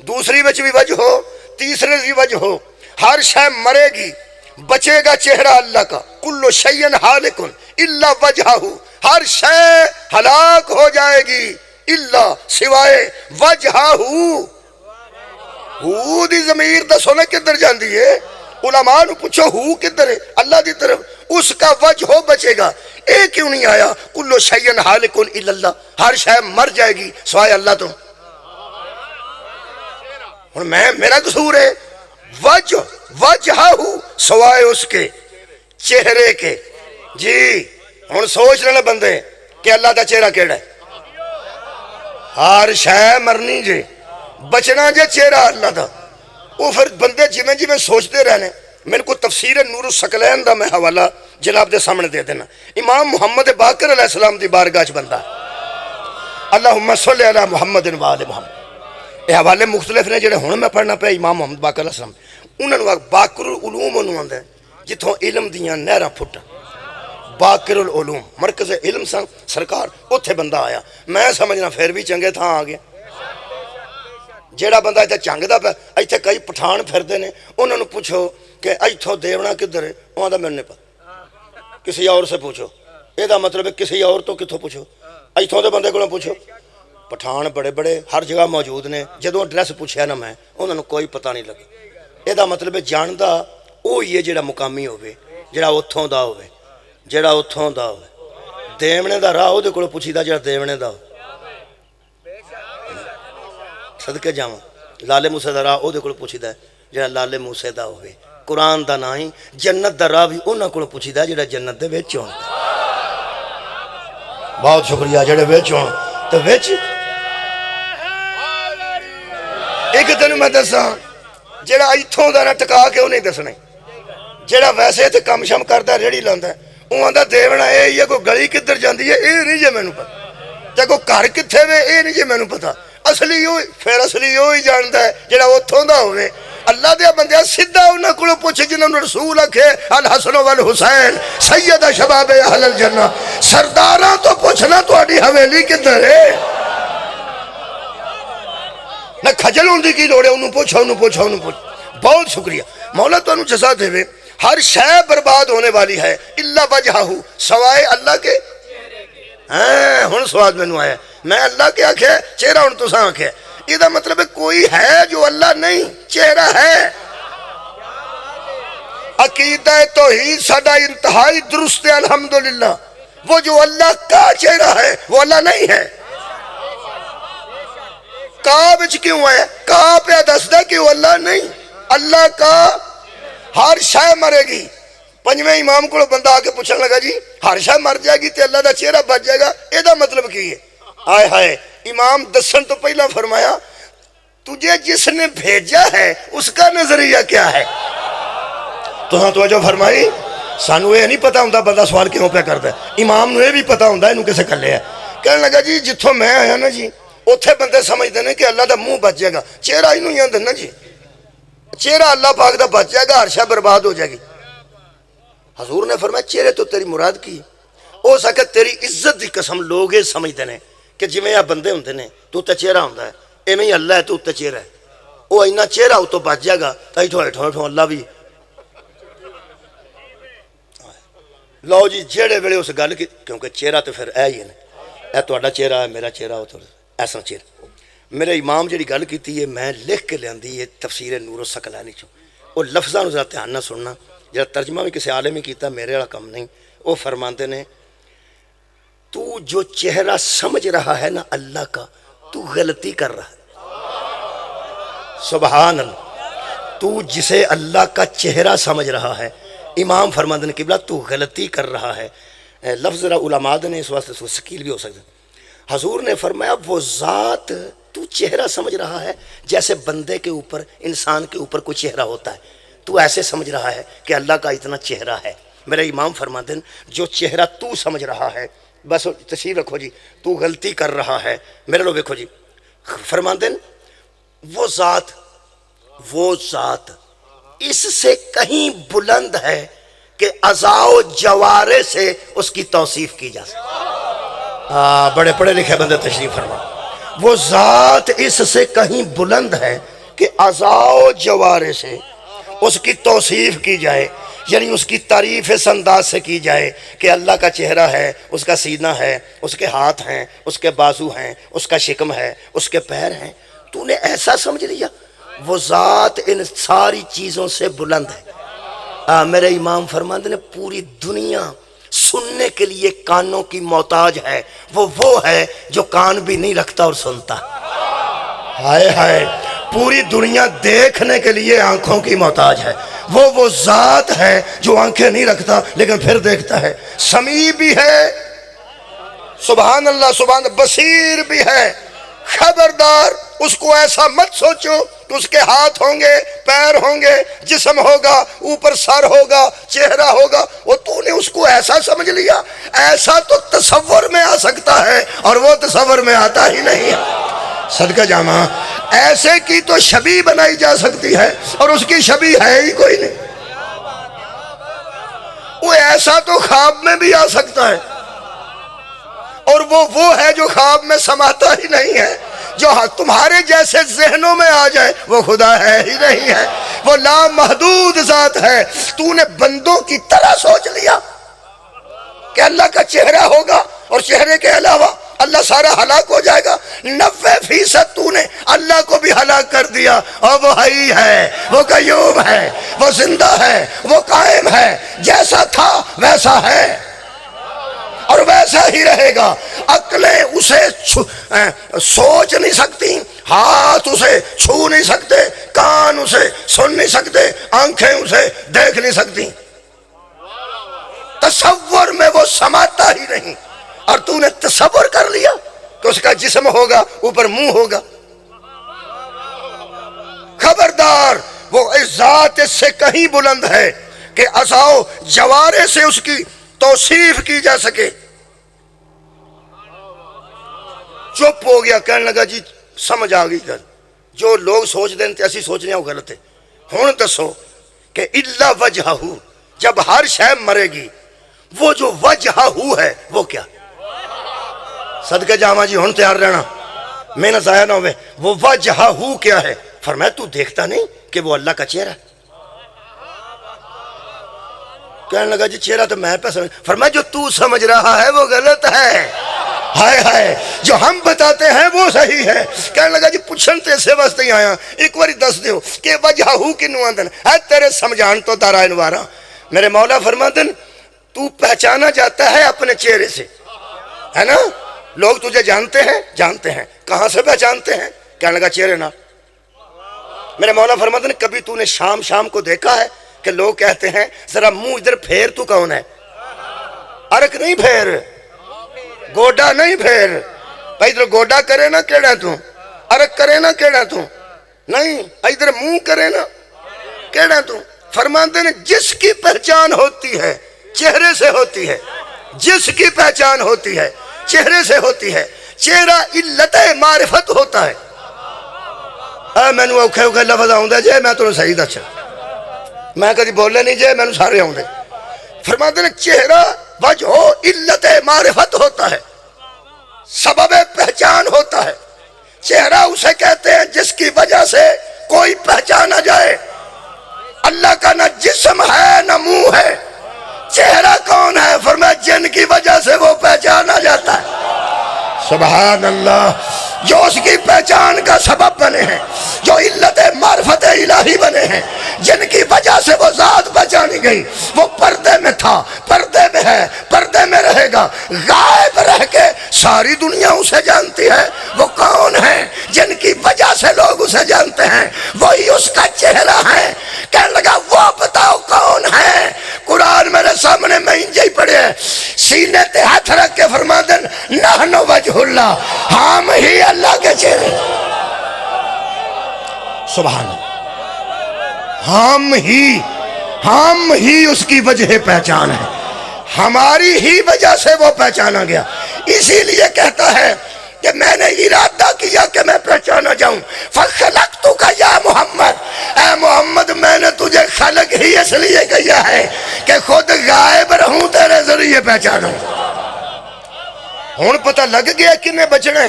دوسری بچ بھی وجہ ہو, تیسرے بھی وجہ ہو. ہر شے مرے گی, بچے گا چہرہ اللہ کا. کل شیء ہالک الا وجہہ, ہر شے ہلاک ہو جائے گی الا سوائے وجہہ. ہو دی ضمیر دسو نا کدھر جاندی ہے؟ علماء نو پوچھو ہو کدھر ہے؟ اللہ دی طرف. اس کا وجہ ہو بچے گا, اے کیوں نہیں آیا کل شیء ہالک الا اللہ, ہر شے مر جائے گی سوائے اللہ تو. اور میرا قصور ہے وجہ سوائے اس کے چہرے کے. جی ہن سوچ رہے بندے کہ اللہ دا چہرہ کیڑا ہے؟ ہر شے مرنی جے, بچنا جے چہرہ اللہ دا. وہ پھر بندے جویں جویں سوچتے رہنے. میرے کو تفسیر نور الثقلین دا میں حوالہ جناب دے سامنے دے دینا. امام محمد باقر علیہ السلام دی بارگاہ بندہ اللہم صلی علی محمد و آل محمد. یہ حوالے مختلف نے جڑے ہن میں پڑھنا پیا امام محمد باقر علیہ السلام. انہوں نے باقر العلوم انہوں آندا ہے جتوں علم دیاں نہراں پھٹاں. باقر العلوم مرکز علم سن سرکار, اوتھے بندہ آیا. میں سمجھنا پھر بھی چنگے تھاں آ گیا. جیڑا بندہ ایتھے چنگدا پیا, ایتھے کئی پٹھان پھردے نے, انہوں نے پوچھو کہ ایتھوں دیونا کدھر ہے؟ وہ آندا مینوں نہیں پتہ, کسی اور سے پوچھو. یہ دا مطلب ہے کسی اور تو کتھوں پوچھو, ایتھوں دے بندے کولوں پوچھو. پٹھان بڑے بڑے ہر جگہ موجود نے, جدوں ایڈریس پوچھیا نا میں انہوں نے کوئی پتہ نہیں لگی. یہ دا مطلب ہے جاندا وہی ہے جڑا مقامی ہوے, جڑا اتھوں دا ہوے, جڑا اتھوں دا ہوے. دیونے دا راہ اودے کولوں پوچھیدا جڑا دیونے دا ہو. صدقے جاواں لالے موسے دا راہ اودے کولوں پوچھیدا جڑا لالے موسے دا ہوے. قرآن دا نہ ہی جنت دا راہ بھی انہاں کولوں پوچھیدا جڑا جنت دے وچ ہون. بہت شکریہ جڑے وچ ہون. تے وچ ایک تینوں میں دساں جڑا ایتھوں دا نہ ٹکا کے وہ نہیں دسنا, جڑا ویسے تے کم شم کردا ریڑی لاندا وہ آندا دیونا اے ہی ہے, کوئی گلی کدھر جاندی ہے اے نہیں جے مینوں پتہ, تے کوئی گھر کتھے وے اے نہیں جے مینوں پتہ. اصلی ہوئی پھر اصلی ہوئی جاندا ہے جڑا اتھوں دا ہوئے. اللہ دیا بندیا سدھا انہاں کولوں پوچھ جنہاں نوں رسول آکھے الحسن والحسین سید شباب اہل الجنہ. سرداراں تو پوچھنا تہاڈی حویلی کدھر ہے؟ نہ کھجل ہوندی کی لوڑ ہے, انہوں پوچھو انہوں پوچھو انہوں پوچھو. بہت شکریہ مولا تانوں جزا دے. ہر شے برباد ہونے والی ہے الا وجہہ, سوائے اللہ کے. ہاں ہن سواد مینوں آیا, میں اللہ کے آکھے چہرہ ہن تساں آکھے یہ مطلب ہے کوئی ہے جو اللہ نہیں، چہرہ ہے۔ عقیدہ توحید ساڈا انتہائی درست ہے الحمدللہ، وہ جو اللہ کا چہرہ ہے وہ اللہ نہیں ہے۔ کا بچ کیوں ہے؟ کا پہ دسدا کہ وہ اللہ نہیں، اللہ کا ہر شے مرے گی۔ پنجویں امام کو بندہ آ کے پوچھنے لگا جی ہر شے مر جائے گی تے اللہ دا چہرہ بچ جائے گا، یہ مطلب کی ہے؟ آئے ہائے، امام دسن تو پہلا فرمایا تجھے جس نے بھیجا ہے اس کا نظریہ کیا ہے؟ تو ہاں توجہ فرمائی، سانو یہ نہیں پتا ہوں بندہ سوال کیوں پہ کرتا ہے، امام نے بھی پتا ہوں انہوں کسے کر لیا ہے۔ کہنے لگا جی جتھوں میں آیا نا جی اتھے بندے سمجھتے ہیں کہ اللہ دا منہ بچ جائے گا، چہرہ انہوں ہی آندے نا جی، چہرہ اللہ پاک دا بچ جائے گا، ہر شے برباد ہو جائے گی۔ حضور نے فرمایا چہرے تو تیری مراد کی ہو سکے تیری عزت دی قسم لوگ یہ سمجھتے ہیں کہ جی میں بندے ہوندے نے تو تے چہرہ ہوندا ہے، ایویں ہی اللہ ہے تو تے چہرہ ہے، وہ اینا چہرہ تو بچ جائے گا تو اللہ بھی لو جی جیڑے ویلے اس گل کی، کیونکہ چہرہ تو پھر اے ہی ہے نا، اے تہاڈا چہرہ ہے میرا چہرہ ہو تو ایسا چہرہ۔ میرے امام جڑی گل کیتی ہے میں لکھ کے لیندی ہے تفسیر نور الثقلینی چوں، وہ لفظاں نوں ذرا دھیان نہ سننا، جڑا ترجمہ بھی کسی عالم ہی کیتا میرے والا کم نہیں۔ وہ فرماندے نے تو جو چہرہ سمجھ رہا ہے نا اللہ کا، تو غلطی کر رہا ہے۔ سبحان اللہ، تو جسے اللہ کا چہرہ سمجھ رہا ہے، امام فرماندے نے قبلہ تو غلطی کر رہا ہے۔ لفظ ذرا علماء نے اس واسطے سکیل بھی ہو سکتا ہے۔ حضور نے فرمایا وہ ذات تو چہرہ سمجھ رہا ہے جیسے بندے کے اوپر انسان کے اوپر کوئی چہرہ ہوتا ہے، تو ایسے سمجھ رہا ہے کہ اللہ کا اتنا چہرہ ہے۔ میرے امام فرماتے ہیں جو چہرہ تو سمجھ رہا ہے، بس تشریح رکھو جی، تو غلطی کر رہا ہے۔ میرے لوگ دیکھو جی فرماتے ہیں وہ ذات اس سے کہیں بلند ہے کہ اعضاء و جوارے سے اس کی توصیف کی جا سکتی۔ بڑے پڑھے لکھے بندے تشریف فرما، وہ ذات اس سے کہیں بلند ہے کہ اعضاء و جوارے سے اس کی توصیف کی جائے، یعنی اس کی تعریف اس انداز سے کی جائے کہ اللہ کا چہرہ ہے، اس کا سینہ ہے، اس کے ہاتھ ہیں، اس کے بازو ہیں، اس کا شکم ہے، اس کے پیر ہیں۔ تو نے ایسا سمجھ لیا وہ ذات ان ساری چیزوں سے بلند ہے۔ میرے امام فرماتے نے پوری دنیا سننے کے لیے کانوں کی محتاج ہے، وہ ہے جو کان بھی نہیں رکھتا اور سنتا۔ ہائے ہائے، پوری دنیا دیکھنے کے لیے آنکھوں کی محتاج ہے، وہ ذات ہے جو آنکھیں نہیں رکھتا لیکن پھر دیکھتا ہے، سمیع بھی ہے، سبحان اللہ سبحان اللہ، بصیر بھی ہے۔ خبردار اس کو ایسا مت سوچو کہ اس کے ہاتھ ہوں گے، پیر ہوں گے، جسم ہوگا، اوپر سر ہوگا، چہرہ ہوگا، وہ تو نے اس کو ایسا سمجھ لیا۔ ایسا تو تصور میں آ سکتا ہے اور وہ تصور میں آتا ہی نہیں ہے۔ صدقہ جامع ایسے کی تو شبیہ بنائی جا سکتی ہے اور اس کی شبیہ ہے ہی کوئی نہیں۔ وہ ایسا تو خواب میں بھی آ سکتا ہے اور وہ ہے جو خواب میں سماتا ہی نہیں ہے، جو تمہارے جیسے ذہنوں میں آ جائے وہ خدا ہے ہی نہیں ہے، وہ لامحدود ذات ہے۔ تو نے بندوں کی طرح سوچ لیا کہ اللہ کا چہرہ ہوگا اور چہرے کے علاوہ اللہ سارا ہلاک ہو جائے گا۔ 90% تو نے اللہ کو بھی ہلاک کر دیا، اور وہ حی ہے، وہ قیوم ہے، وہ زندہ ہے، وہ قائم ہے، جیسا تھا ویسا ہے اور ویسا ہی رہے گا۔ عقلیں اسے سوچ نہیں سکتی، ہاتھ اسے چھو نہیں سکتے، کان اسے سن نہیں سکتے، آنکھیں اسے دیکھ نہیں سکتی، تصور میں وہ سماتا ہی نہیں۔ اور تو نے تصور کر لیا کہ اس کا جسم ہوگا، اوپر منہ ہوگا۔ خبردار، وہ ذات اس سے کہیں بلند ہے کہ اعضاء و جوارے سے اس کی توصیف کی جا سکے۔ چپ ہو گیا، کہنے لگا جی سمجھ آ گئی گل، جو لوگ سوچ دیں تے اسی سوچ رہے ہیں وہ غلط ہے۔ ہن دسو کہ الا وجہہ، جب ہر شے مرے گی وہ جو وجہہ ہے وہ کیا؟ صدقہ جامع جی ہن تیار رہنا، محنت ضائع نہ ہوئے۔ وہ وجہہ کیا ہے؟ فرمایا تو دیکھتا نہیں کہ وہ اللہ کا چہرہ ہے؟ کہنے لگا جی چہرہ تو میں پہ سمجھ، فرمایا جو تو سمجھ رہا ہے وہ غلط ہے۔ ہائے ہائے جو ہم بتاتے ہیں وہ صحیح ہے. کہنے لگا جی پوچھن تے سے واسطے ہی آیا, ایک باری دس دیو کہ وجہ ہو کنو آندن ہے تیرے سمجھان تو دارا انوارا. میرے مولا فرماندن تو پہچانا جاتا ہے اپنے چہرے سے, ہے نا. لوگ تجھے جانتے ہیں, کہاں سے پہچانتے ہیں؟ کہنے لگا چہرے نہ. میرے مولا فرماتے ہیں کبھی تو نے شام کو دیکھا ہے کہ لوگ کہتے ہیں ذرا منہ ادھر پھیر, تو کون ہے؟ ارک نہیں پھیر, گوڈا نہیں پھیر بھائی, ادھر گوڈا کرے نا کیڑا تو, ارک کرے نا کیڑا تو, نہیں ادھر منہ کرے نا کیڑا تو. فرماتے ہیں جس کی پہچان ہوتی ہے چہرے سے ہوتی ہے, جس کی پہچان ہوتی ہے چہرے سے ہوتی ہے. چہرہ علت معرفت ہوتا ہے. میں نے اوکھے لفظ آؤں دے جے میں تو صحیح دچا, میں کدی بولے نہیں جے میں نے سارے آؤں دے. فرماتے ہیں چہرہ وجہ علت معرفت ہوتا ہے, سبب پہچان ہوتا ہے. چہرہ اسے کہتے ہیں جس کی وجہ سے کوئی پہچانا جائے. اللہ کا نہ جسم ہے نہ منہ ہے. چہرہ کون ہے؟ فرمایا جن کی وجہ سے وہ پہچانا جاتا ہے. سبحان اللہ. جو اس کی پہچان کا سبب بنے ہیں, جو علت معرفت الہی بنے ہیں, جن کی وجہ سے وہ ذات پہچانی گئی. وہ پردے میں تھا, پردے میں ہے, پردے میں رہے گا, غائب رہ کے ساری دنیا اسے جانتی ہے. وہ کون ہے؟ جن کی وجہ سے لوگ اسے جانتے ہیں, وہی اس کا چہرہ ہے. کہنے لگا وہ بتاؤ کون ہے؟ قرآن میرے سامنے میں انجے ہی پڑھے ہیں, سینے تے ہاتھ رکھ کے فرما دن نحن وجہ اللہ, ہم ہی اللہ کے چہرے. سبحان اللہ. ہم ہی اس کی وجہ پہچان ہے, ہماری ہی وجہ سے وہ پہچانا گیا. اسی لیے کہتا ہے کہ میں نے ارادہ کیا کہ میں پہچانا جاؤں. فخلقتک یا محمد, اے محمد میں نے تجھے خلق ہی اس لیے کیا ہے کہ خود غائب رہوں, تیرے ذریعے پہچانوں. ہون پتہ لگ گیا کنے بچنے.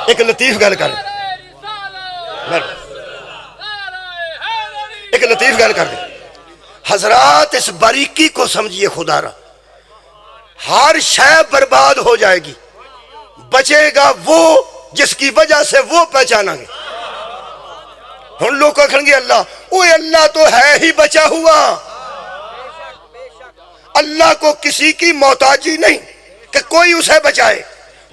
ایک لطیف گل کر, ایک لطیف گل کر دے حضرات. اس باریکی کو سمجھیے خدا را. ہر شے برباد ہو جائے گی, بچے گا وہ جس کی وجہ سے وہ پہچانا گے. ہن لوگ کہیں گے اللہ, اوے اللہ تو ہے ہی بچا ہوا. اللہ کو کسی کی محتاجی نہیں کہ کوئی اسے بچائے,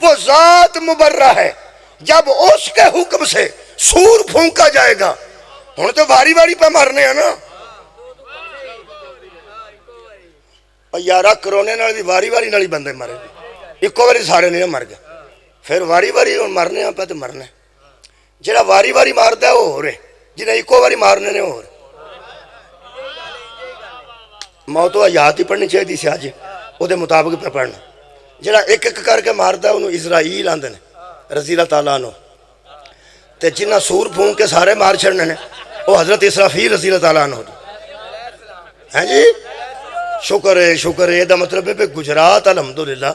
وہ ذات مبرہ ہے. جب اس کے حکم سے سور پھونکا جائے گا, ہن تو واری واری پہ مرنے ہیں نا یارہ, کرونے نال بھی واری واری نال ہی بندے مرے, ایکو واری سارے نہیں مر گئے. پھر واری واری مرنے ہیں پہ تو مرنے. جڑا واری واری مارتا ہے وہ ہو رہے, جنہیں ایکو واری مارنے نے ہو رہے. موت و حیات ہی پڑھنی چاہیے سی آج, وہ دے مطابق پہ پڑھنا. جڑا ایک ایک کر کے مارتا ہے انہوں اسرائیل آندے نے رضی اللہ تعالیٰ عنہ, تے جنہ سور پھونک کے سارے مار چھڑنے نے وہ حضرت اسرافیل رضی اللہ تعالیٰ عنہ. ہیں جی شکر ہے, شکر ہے. دا مطلب ہے گجرات الحمدللہ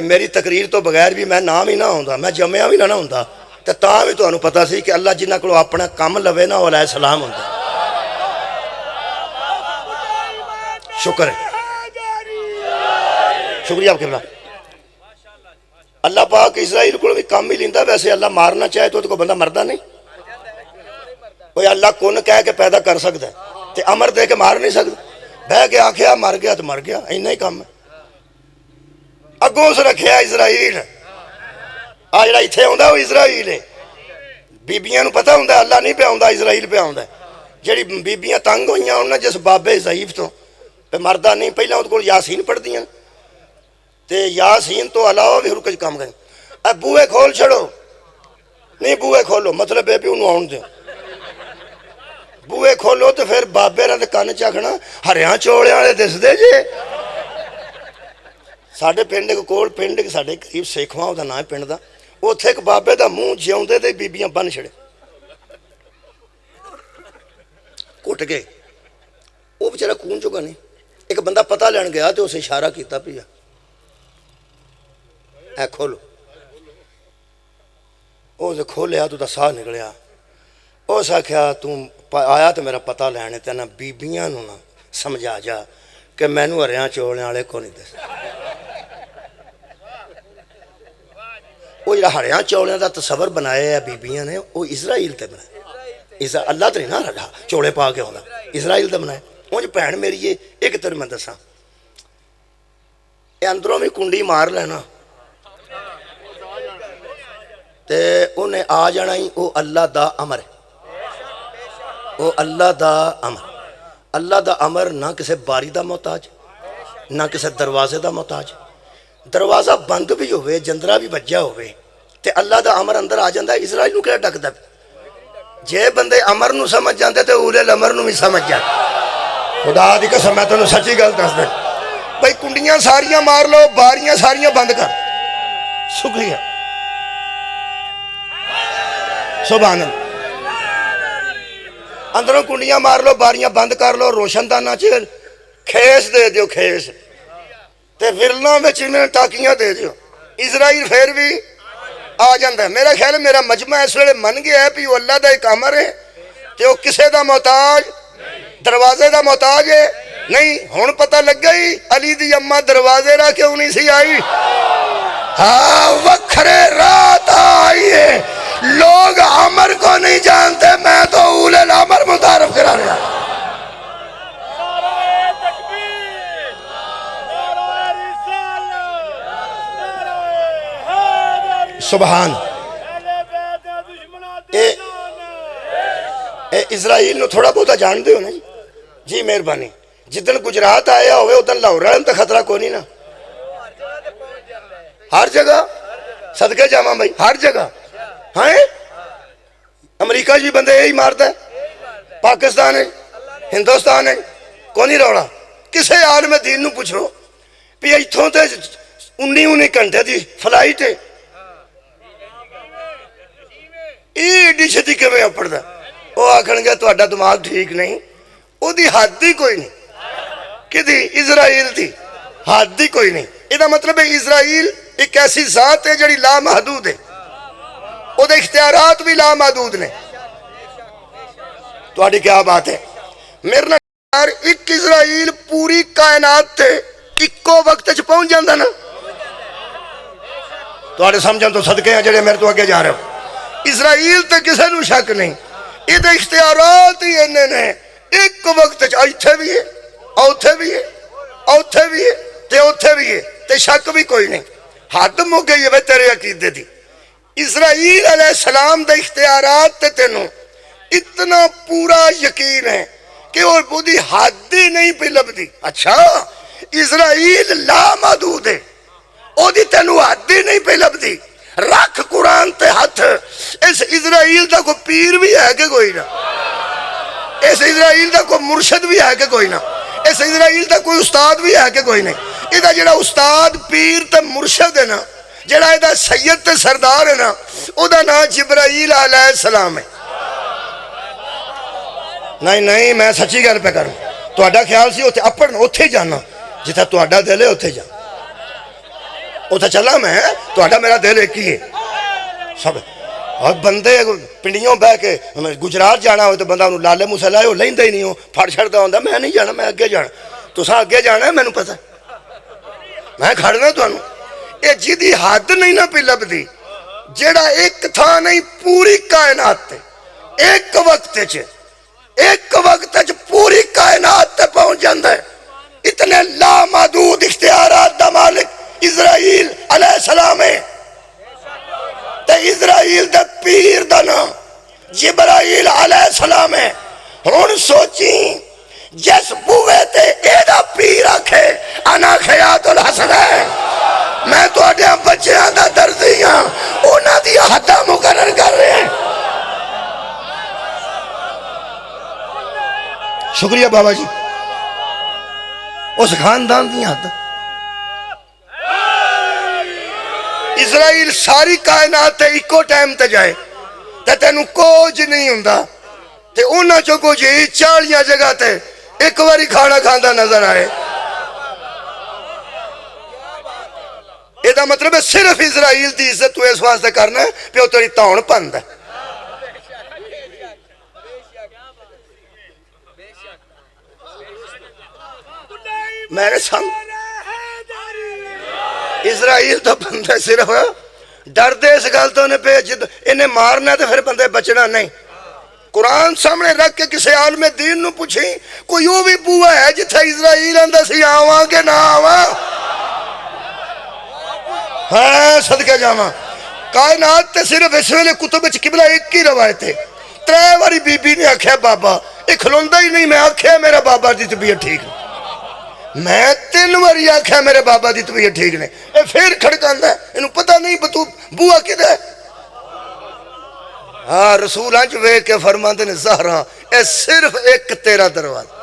میری تقریر تو بغیر بھی میں نام ہی نہ ہوندا, میں جمعہ بھی نہ ہوندا, تے تاں بھی تانوں پتہ سی کہ اللہ جنہ کو اپنا کم لوے نا علیہ السلام ہوندا. شکر ہے, شکریہ آپ کے بلا. اللہ پاک اسرائیل کو بھی کام ہی لیندا. ویسے اللہ مارنا چاہے تو کوئی بندہ مردہ نہیں. کوئی اللہ کون کہہ کے پیدا کر سکتا ہے تے امر دے کے مار نہیں سکتا. بہ کے آکھیا مر گیا تو مر گیا, اینا ہی کام ہے. اگوں اس رکھیا اسرائیل, آ جڑا ایتھے ہوندا وہ اسرائیل ہے. بیبیاں نو پتہ ہوندا اللہ نہیں پہ ہوندا, اسرائیل پہ ہوندا. جڑی بیبیاں تنگ ہوئیاں انہاں جس بابے ضعیف تو پہ مردہ نہیں, پہلا ان کو یاسین پڑھ دیاں تے یاسین تو علاوہ بھی ہر کچھ کام کریں. اب بوئے کھول چھڑو, نہیں بوئے کھولو, مطلب ہے بھی انہوں آن دیں. بوئے کھولو تو پھر بابے رہا دے کان چاکھنا ہریاں چوڑے آنے دس دے جے. ساڑھے پینڈے کو کول پینڈے کے ساڑھے قریب سیکھواں ہوتا نہ ہے پینڈ دا, وہ تھے کہ بابے دا منہ جیوں دے دے بیبیاں بن چھڑے کٹ گئے. وہ بچارہ کون چکا نہیں. ایک بندہ پتہ لین گیا تو اسے اشارہ کیتا پیا, اے کھولو. اسے کھولیا تو ساہ نکلیا. اس آکھیا تم آیا تو میرا پتہ لینے تے نہ بیبیاں نو نہ سمجھا جا, کہ مینوں ہریاں چولنے والے کو نہیں دس وہ جڑا ہریاں چولے دا تصور بنایا ہے بیبیاں نے وہ اسرائیل تے بنایا اللہ تے نہیں نہ رہا چولے پا کے ہوندا اسرائیل تے بنایا اونج بھین میری یہ ایک تر میں دساں اے اندروں بھی کنڈی مار لینا تے انہیں آ جانا ہی وہ اللہ دا امر ہے وہ اللہ دا امر اللہ دا امر نہ کسے باری دا محتاج نہ کسے دروازے دا محتاج دروازہ بند بھی ہوئے جندرہ بھی بجا ہوئے تے اللہ دا امر اندر آ جاندہ ہے اسرائیل نو کیا ڈک دا جے بندے امر نو سمجھ جاندے تے اولے الامر نو بھی سمجھ جاندے خدا دی قسم میں تنوں سچی گل دس دے بھئی کنڈیاں ساریاں مار لو باریاں ساریاں بند کر شکریہ سبحان اللہ اندروں کنڈیاں مار لو باریاں بند کر لو روشن دانا چل کھیس دے دیو کھیس تے فرلوں میں چنیں ٹاکیاں دے دیو اسرائیل پھر بھی آ جاندہ ہے میرا خیال ہے میرا مجمع اس ویلے من گیا ہے کہ وہ اللہ دا ایک امر ہے تے وہ کسے دا محتاج دروازے دا محتاج ہے نہیں ہون پتہ لگ گئی علی دی اماں دروازے را کیوں نہیں سی آئی ہاں وکھرے رات آئی ہے لوگ امر کو نہیں جانتے میں تو اولے الامر متعارف کرا رہا سبحان اے اسرائیل نو تھوڑا بہتا جان دے ہو نا جی مہربانی جتن گجرات آیا ہوئے اتن لاہور رہن تا خطرہ کو نہیں نا ہر جگہ صدقے جامعہ بھائی ہر جگہ ہاں امریکہ جی بندے یہی مارتا ہے پاکستان ہے ہندوستان ہے کونی روڑا کسے عالم دین نو پوچھو پی ایتھوں تے 19 گھنٹے دی فلائٹ ہے ایڈی چھتی کے میں اپڑ دا وہ آکھن گیا تو اڈا دماغ ٹھیک نہیں وہ دی حد دی کوئی نہیں کہ دی اسرائیل دی حد دی کوئی نہیں یہ مطلب ہے اسرائیل ایک ایسی ذات ہے جڑی لا محدود ہے وہ دے اختیارات بھی لا محدود نے تو آڈی کیا بات ہے میرے نکار ایک اسرائیل پوری کائنات تھے ایکو وقت چھ پہنچ جاندہ نا تو آڈے سمجھن تو صدقے ہیں جڑے میرے تو آگے جا رہے ہو اسرائیل تے کسے نو شک نہیں یہ دے اختیارات ہی انہیں نے ایک وقت چھ آئیتھے بھی ہے اوتھے بھی ہے اوتھے بھی ہے تے اوتھے بھی ہے تے شک بھی کوئی نہیں حد مو گئی ہے تیرے عقیدے دی اسرائیل علیہ السلام دے اختیارات تے تینوں اتنا پورا یقین ہے کہ وہ بودی حد ہی نہیں پہ لب دی اچھا اسرائیل لا محدود ہے او دی تینوں حد ہی نہیں پہ لب دی رکھ قرآن تے ہاتھ اس اسرائیل دا کو پیر بھی ہے کہ کوئی نہ اس اسرائیل دا کو مرشد بھی ہے کہ کوئی نہ اس اسرائیل دا کوئی استاد بھی ہے کہ کوئی نہیں ادھا جڑا استاد پیر تے مرشد ہے نا جڑا ادھا سید تے سردار ہے نا ادھا نا جبرائیل علیہ السلام ہے نہیں میں سچی گل پہ کروں تو اڈا خیال سی اپن اتھے جانا جتا تو اڈا دل ہے اتھے جانا اتھے چلا میں تو اڈا میرا دل ایک ہی ہے سب اور بندے پنڈیوں بہ کے گجرات جانا ہوئے تو بندہ انہوں لالے موسیٰ لائے ہو لائندہ ہی نہیں ہو پھاڑ چھڑتا ہوندہ میں نہیں جانا میں اگے جانا تو ساں اگے جانا ہے میں نو پتہ میں کھڑنا تو انہوں اے جیدی حد نہیں نہ پہ لب دی جیڑا ایک تھا نہیں پوری کائنات تے ایک وقت پوری کائنات تے پہنچ جاندہ ہے اتنے لامحدود اختیارات دا مالک اسرائیل علیہ السلام ہے تے اسرائیل دے پیر دا نام جبرائیل علیہ السلام ہے ہون سوچی جس بوئے تے ایدہ پیر آکھے انا خیات الحسن ہے میں تو اڈیاں بچے آدھا دردیاں اونا دیا حدہ مقرر کر رہے ہیں شکریہ بابا جی اس خاندان دیا حد اسرائیل ساری کائنات تے ایکو ٹائم تے جائے تے تینوں کوج نہیں ہوندہ تے انہاں چوکو جی 40 جگہ تے ایک باری کھانا کھاندہ نظر آئے یہ دا مطلب ہے صرف اسرائیل دی عزت تو اس واسطے کرنا ہے پہ وہ تیری تاؤن پند ہے میرے سامنے اسرائیل تو بندے صرف ڈر دے اس گل تو انہیں مارنا تو پھر بندے بچنا نہیں. قرآن سامنے رکھ کے کسی عالم دین نو پوچھی کوئی وہ بھی بوا ہے جتھے اسرائیل آندا سی آواں کہ نہ آواں؟ ہاں صدقے جاواں. کائنات تے صرف اس ویلے کتب وچ قبلہ ایک ہی روایت ہے. 3 واری بی بی نے آکھیا بابا یہ کھلوندا ہی نہیں. میں آکھیا میرا بابا دی طبیعت ٹھیک نہیں. میں 3 واری آکھیا میرے بابا دی طبیعت ٹھیک نہیں. اے پھر کھڑکاندا ہے اینوں پتہ نہیں بتو بوا کدھر ہے. ہاں رسول انج ویکھ کے فرماندے نے زہرا اے صرف ایک تیرا دروازہ.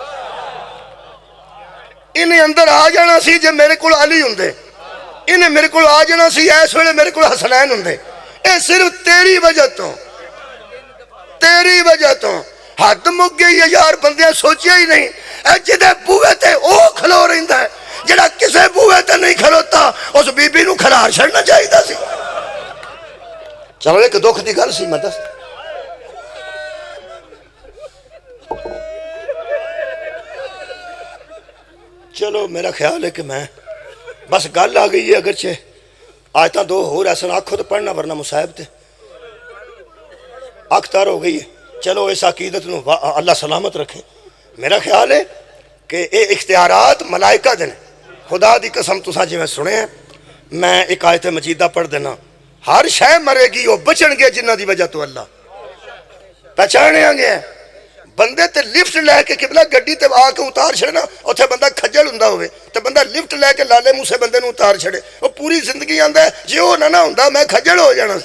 انہیں اندر آ جانا سی جے میرے کول علی ہوندے. انہیں میرے کو آ جانا سی اس ویلے میرے کو حسنین ہوندے. اے صرف تیری وجہ تو حد مک گئی ہے یار. بندیاں سوچیا ہی نہیں اے جدے بوئے تے او کھلو رہندا ہے جڑا کسے بوئے تے نہیں کھلوتا اس بی بی نو کھلار چھڑنا چاہیے سی. چلو ایک دکھ دی گل سی میں دس. چلو میرا خیال ہے کہ میں بس گل آ گئی ہے. اگرچہ آیتاں 2 ہور ایسا آنکھوں تو پڑھنا ورنہ مصاحب تے آنکھ تار ہو گئی ہے. چلو اس عقیدت نو اللہ سلامت رکھے. میرا خیال ہے کہ اے اختیارات ملائکہ دے. خدا دی قسم تساں جی میں سنے ہیں. میں ایک آیت مجیدہ پڑھ دینا. ہر شے مرے گی وہ بچن گے جنہ دی وجہ تو اللہ پہچانے آ گئے. بندے تے لفٹ لے کے قبلہ گڈی تے آ کے اتار چھڑنا اوتھے بندہ کھجل ہوندا ہوئے تے بندہ لفٹ لے کے لالے منہ سے بندے نو اتار چھڑے. وہ پوری زندگی آندا ہے جی وہ نہ ہوندا میں کھجل ہو جانا.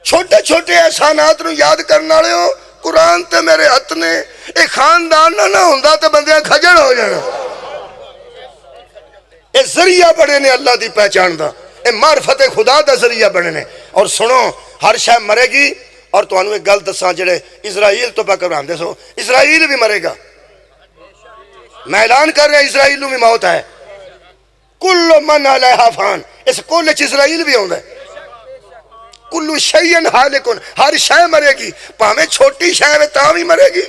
چھوٹے چھوٹے احسانات نو یاد کرنے والے ہو. قرآن تے میرے ہاتھ نے اے خاندان نہ ہوندا تے بندے کھجل ہو جانا. اے ذریعہ بڑے نے اللہ دی پہچان دا. اے معرفت خدا دا ذریعہ بڑے نے. اور سنو ہر شے مرے گی. اور تو انہوں ایک گل دساں جڑے اسرائیل تو پاکر آندے سو اسرائیل بھی مرے گا. میں اعلان کر رہا اسرائیل بھی موت ہے. کل من علیہا فان. اس کل چ اسرائیل بھی آندا ہے. کل شیء ہالک. ہر شے مرے گی. پاویں چھوٹی شے ہے تاں بھی مرے گی.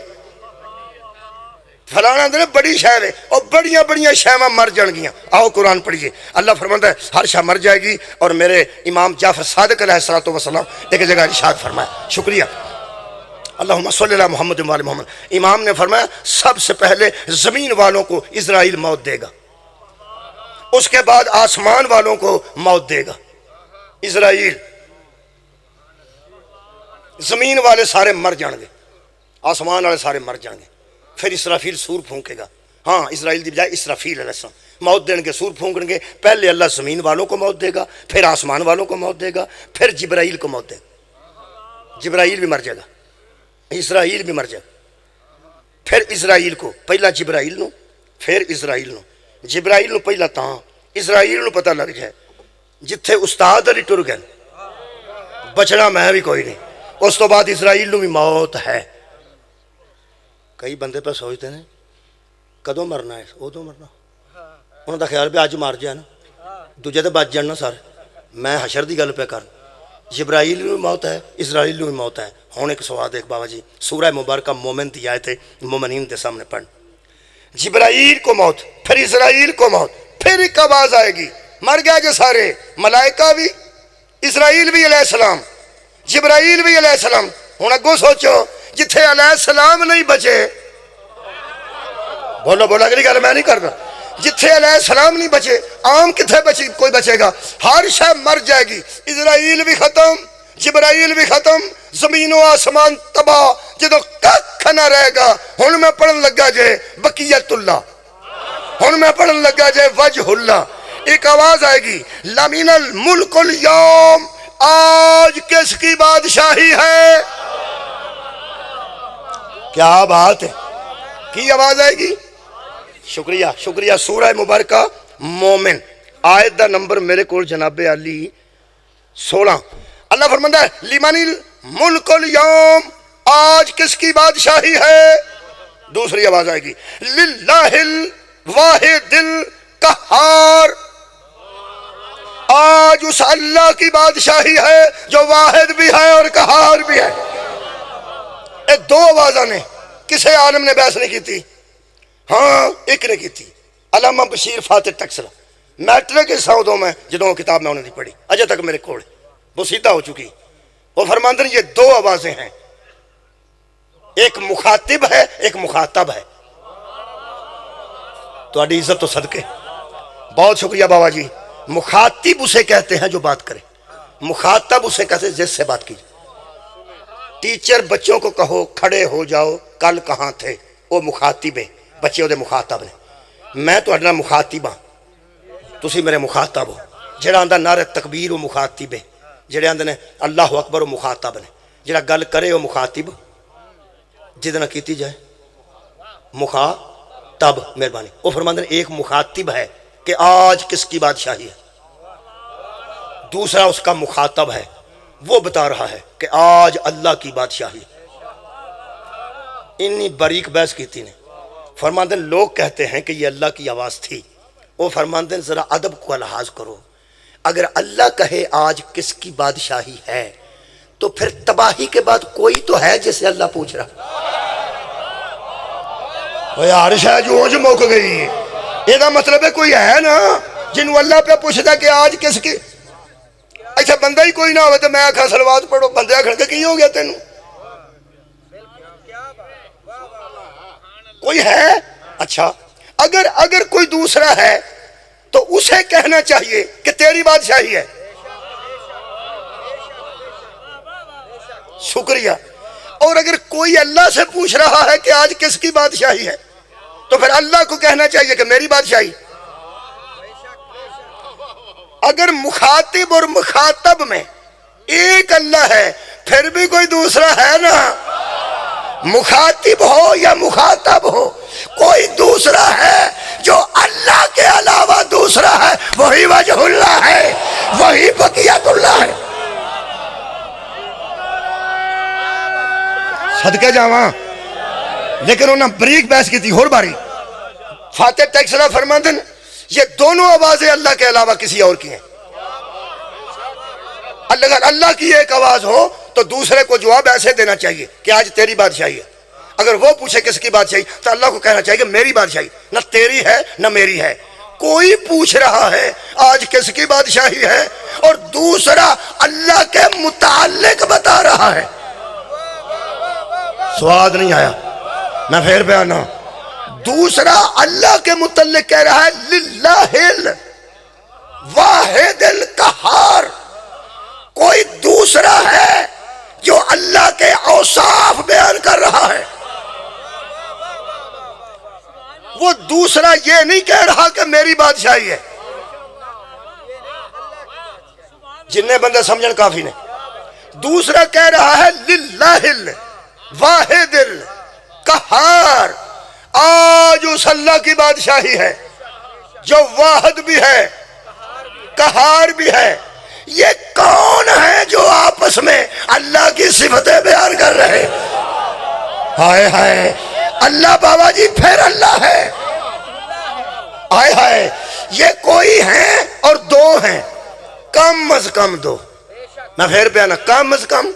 فلانا اندر بڑی شے ہے اور بڑیاں بڑیاں شیواں مر جان گیاں. آؤ قرآن پڑھیے. اللہ فرماتا ہے ہر شے مر جائے گی. اور میرے امام جعفر صادق علیہ الصلوۃ والسلام ایک جگہ ارشاد فرمایا. شکریہ اللہم صلی اللہ محمد و آل محمد. امام نے فرمایا سب سے پہلے زمین والوں کو اسرائیل موت دے گا. اس کے بعد آسمان والوں کو موت دے گا اسرائیل. زمین والے سارے مر جان گے. آسمان والے سارے مر جان گے. پھر اسرافیل سور پھونکے گا. ہاں اسرائیل دی بجائے اسرافیل علیہ السلام موت دیں گے. سور پھونکیں گے. پہلے اللہ زمین والوں کو موت دے گا. پھر آسمان والوں کو موت دے گا. پھر جبرائیل کو موت دے گا. جبرائیل بھی مر جائے گا. اسرائیل بھی مر جائے گا. پھر اسرائیل کو پہلا جبرائیل نو پھر اسرائیل نو. جبرائیل نو پہلا تاں اسرائیل نو پتہ لگ جائے جتھے استاد علی ٹر گئے بچنا میں بھی کوئی نہیں. اس تو بعد اسرائیل نو بھی موت ہے. کئی بندے پہ سوچتے ہیں کدوں مرنا ہے ادو مرنا. انہوں دا خیال بھی اج مر جائے نا دوجے تو بچ جان نا سارے. میں حشر دی گل پہ کر. جبرائیل بھی موت ہے اسرائیل بھی موت ہے. ہوں ایک سوال دیکھ بابا جی سورہ مبارکہ مومن دی آیت ہے مومنین دے سامنے پڑھ. جبرائیل کو موت پھر اسرائیل کو موت. پھر ایک آواز آئے گی مر گیا جو سارے ملائکہ بھی اسرائیل بھی علیہ السلام جبرائیل بھی علیہ السلام. ہوں اگوں سوچو جتھے علیہ السلام نہیں بچے بولو بولو اگلی گل میں نہیں کرنا. جتھے علیہ السلام نہیں بچے عام کتھے بچی کوئی بچے گا. ہر شے مر جائے گی. اسرائیل بھی ختم جبرائیل بھی ختم زمین و آسمان تباہ. جدو ککھ نہ رہے گا. ہن میں پڑھن لگا جے بقیت اللہ. ہن میں پڑھن لگا جے وجہ اللہ. ایک آواز آئے گی لمن الملک اليوم. آج کس کی بادشاہی ہے. کیا بات ہے. کی آواز آئے گی. شکریہ شکریہ. سورہ مبارکہ مومن آیت دا نمبر میرے کول جناب علی 16. اللہ فرماتا ہے لمن الملک اليوم. آج کس کی بادشاہی ہے. دوسری آواز آئے گی للہ الواحد القہار. آج اس اللہ کی بادشاہی ہے جو واحد بھی ہے اور قہار بھی ہے. یہ دو آوازاں نے کسے عالم نے بحث نہیں کی تھی؟ ہاں ایک نے کی تھی، علامہ بشیر فاتح ٹکسلا، میٹرک سعودوں میں جدوں کتاب میں انہوں نے پڑھی اجے تک میرے کول بسیدہ ہو چکی۔ وہ فرماندے ہیں یہ دو آوازیں ہیں، ایک مخاطب ہے ایک مخاطب ہے۔ تو اڈی عزت تو صدقے، بہت شکریہ بابا جی۔ مخاطب اسے کہتے ہیں جو بات کرے، مخاطب اسے کہتے ہیں جس سے بات کی۔ ٹیچر بچوں کو کہو کھڑے ہو جاؤ کل کہاں تھے، وہ مخاطب ہے، بچے وہ مخاطب نے۔ میں تو اڈنا مخاطب ہاں، تسی میرے مخاطب ہو۔ جڑا آندہ نعرہ تکبیر وہ مخاطب ہے، جڑے آندے نے اللہ اکبر وہ مخاطب نے، جڑا گل کرے وہ مخاطب، جدنا کیتی جائے مخاطب۔ مہربانی۔ وہ فرماندے ہیں ایک مخاطب ہے کہ آج کس کی بادشاہی ہے، دوسرا اس کا مخاطب ہے وہ بتا رہا ہے کہ آج اللہ کی بادشاہی۔ انی باریک بحث کیتی نے۔ فرماندے ہیں لوگ کہتے ہیں کہ یہ اللہ کی آواز تھی، وہ فرماندے ہیں ذرا ادب کو لحاظ کرو، اگر اللہ کہے آج کس کی بادشاہی ہے تو پھر تباہی کے بعد کوئی تو ہے جسے اللہ پوچھ رہا۔ یار شاید جو موک گئی، یہ مطلب ہے کوئی ہے نا جنہوں اللہ پہ پوچھتا کہ آج کس کی۔ اچھا بندہ ہی کوئی نہ ہوئے تو میں آکھا سلوات پڑھو، بندے آکھن کے کی ہو گیا تینوں؟ کوئی ہے؟ اچھا اگر کوئی دوسرا ہے تو اسے کہنا چاہیے کہ تیری بادشاہی ہے۔ شکریہ۔ اور اگر کوئی اللہ سے پوچھ رہا ہے کہ آج کس کی بادشاہی ہے تو پھر اللہ کو کہنا چاہیے کہ میری بادشاہی۔ اگر مخاطب اور مخاطب میں ایک اللہ ہے پھر بھی کوئی دوسرا ہے نا، مخاطب ہو یا مخاطب ہو کوئی دوسرا ہے جو اللہ کے علاوہ دوسرا ہے، وہی وجہ اللہ ہے، وہی بقیت اللہ ہے۔ صدقے جاواں۔ لیکن انہوں نے بریک بحث کی تھی اور باری۔ فاتح ٹیکسلا فرماندن یہ دونوں آوازیں اللہ کے علاوہ کسی اور کی ہیں۔ اگر اللہ کی ایک آواز ہو تو دوسرے کو جواب ایسے دینا چاہیے کہ آج تیری بادشاہی ہے۔ اگر وہ پوچھے کس کی بادشاہی تو اللہ کو کہنا چاہیے کہ میری بادشاہی، نہ تیری ہے نہ میری ہے۔ کوئی پوچھ رہا ہے آج کس کی بادشاہی ہے اور دوسرا اللہ کے متعلق بتا رہا ہے۔ سواد نہیں آیا، میں پھر بیان ہوں۔ دوسرا اللہ کے متعلق کہہ رہا ہے للہ الواحد القہار۔ کوئی دوسرا ہے جو اللہ کے اوصاف بیان کر رہا ہے۔ وہ دوسرا یہ نہیں کہہ رہا کہ میری بادشاہی ہے۔ جنہیں بندے سمجھن کافی نے۔ دوسرا کہہ رہا ہے للہ الواحد القہار، آج اس اللہ کی بادشاہی ہے جو واحد بھی ہے قہار بھی ہے۔ یہ کون ہے جو آپس میں اللہ کی صفتیں بیان کر رہے؟ ہائے ہائے، اللہ بابا جی پھر اللہ ہے۔ ہائے ہائے، یہ کوئی ہیں اور دو ہیں، کم از کم دو۔ میں پھر بیانا کم از کم۔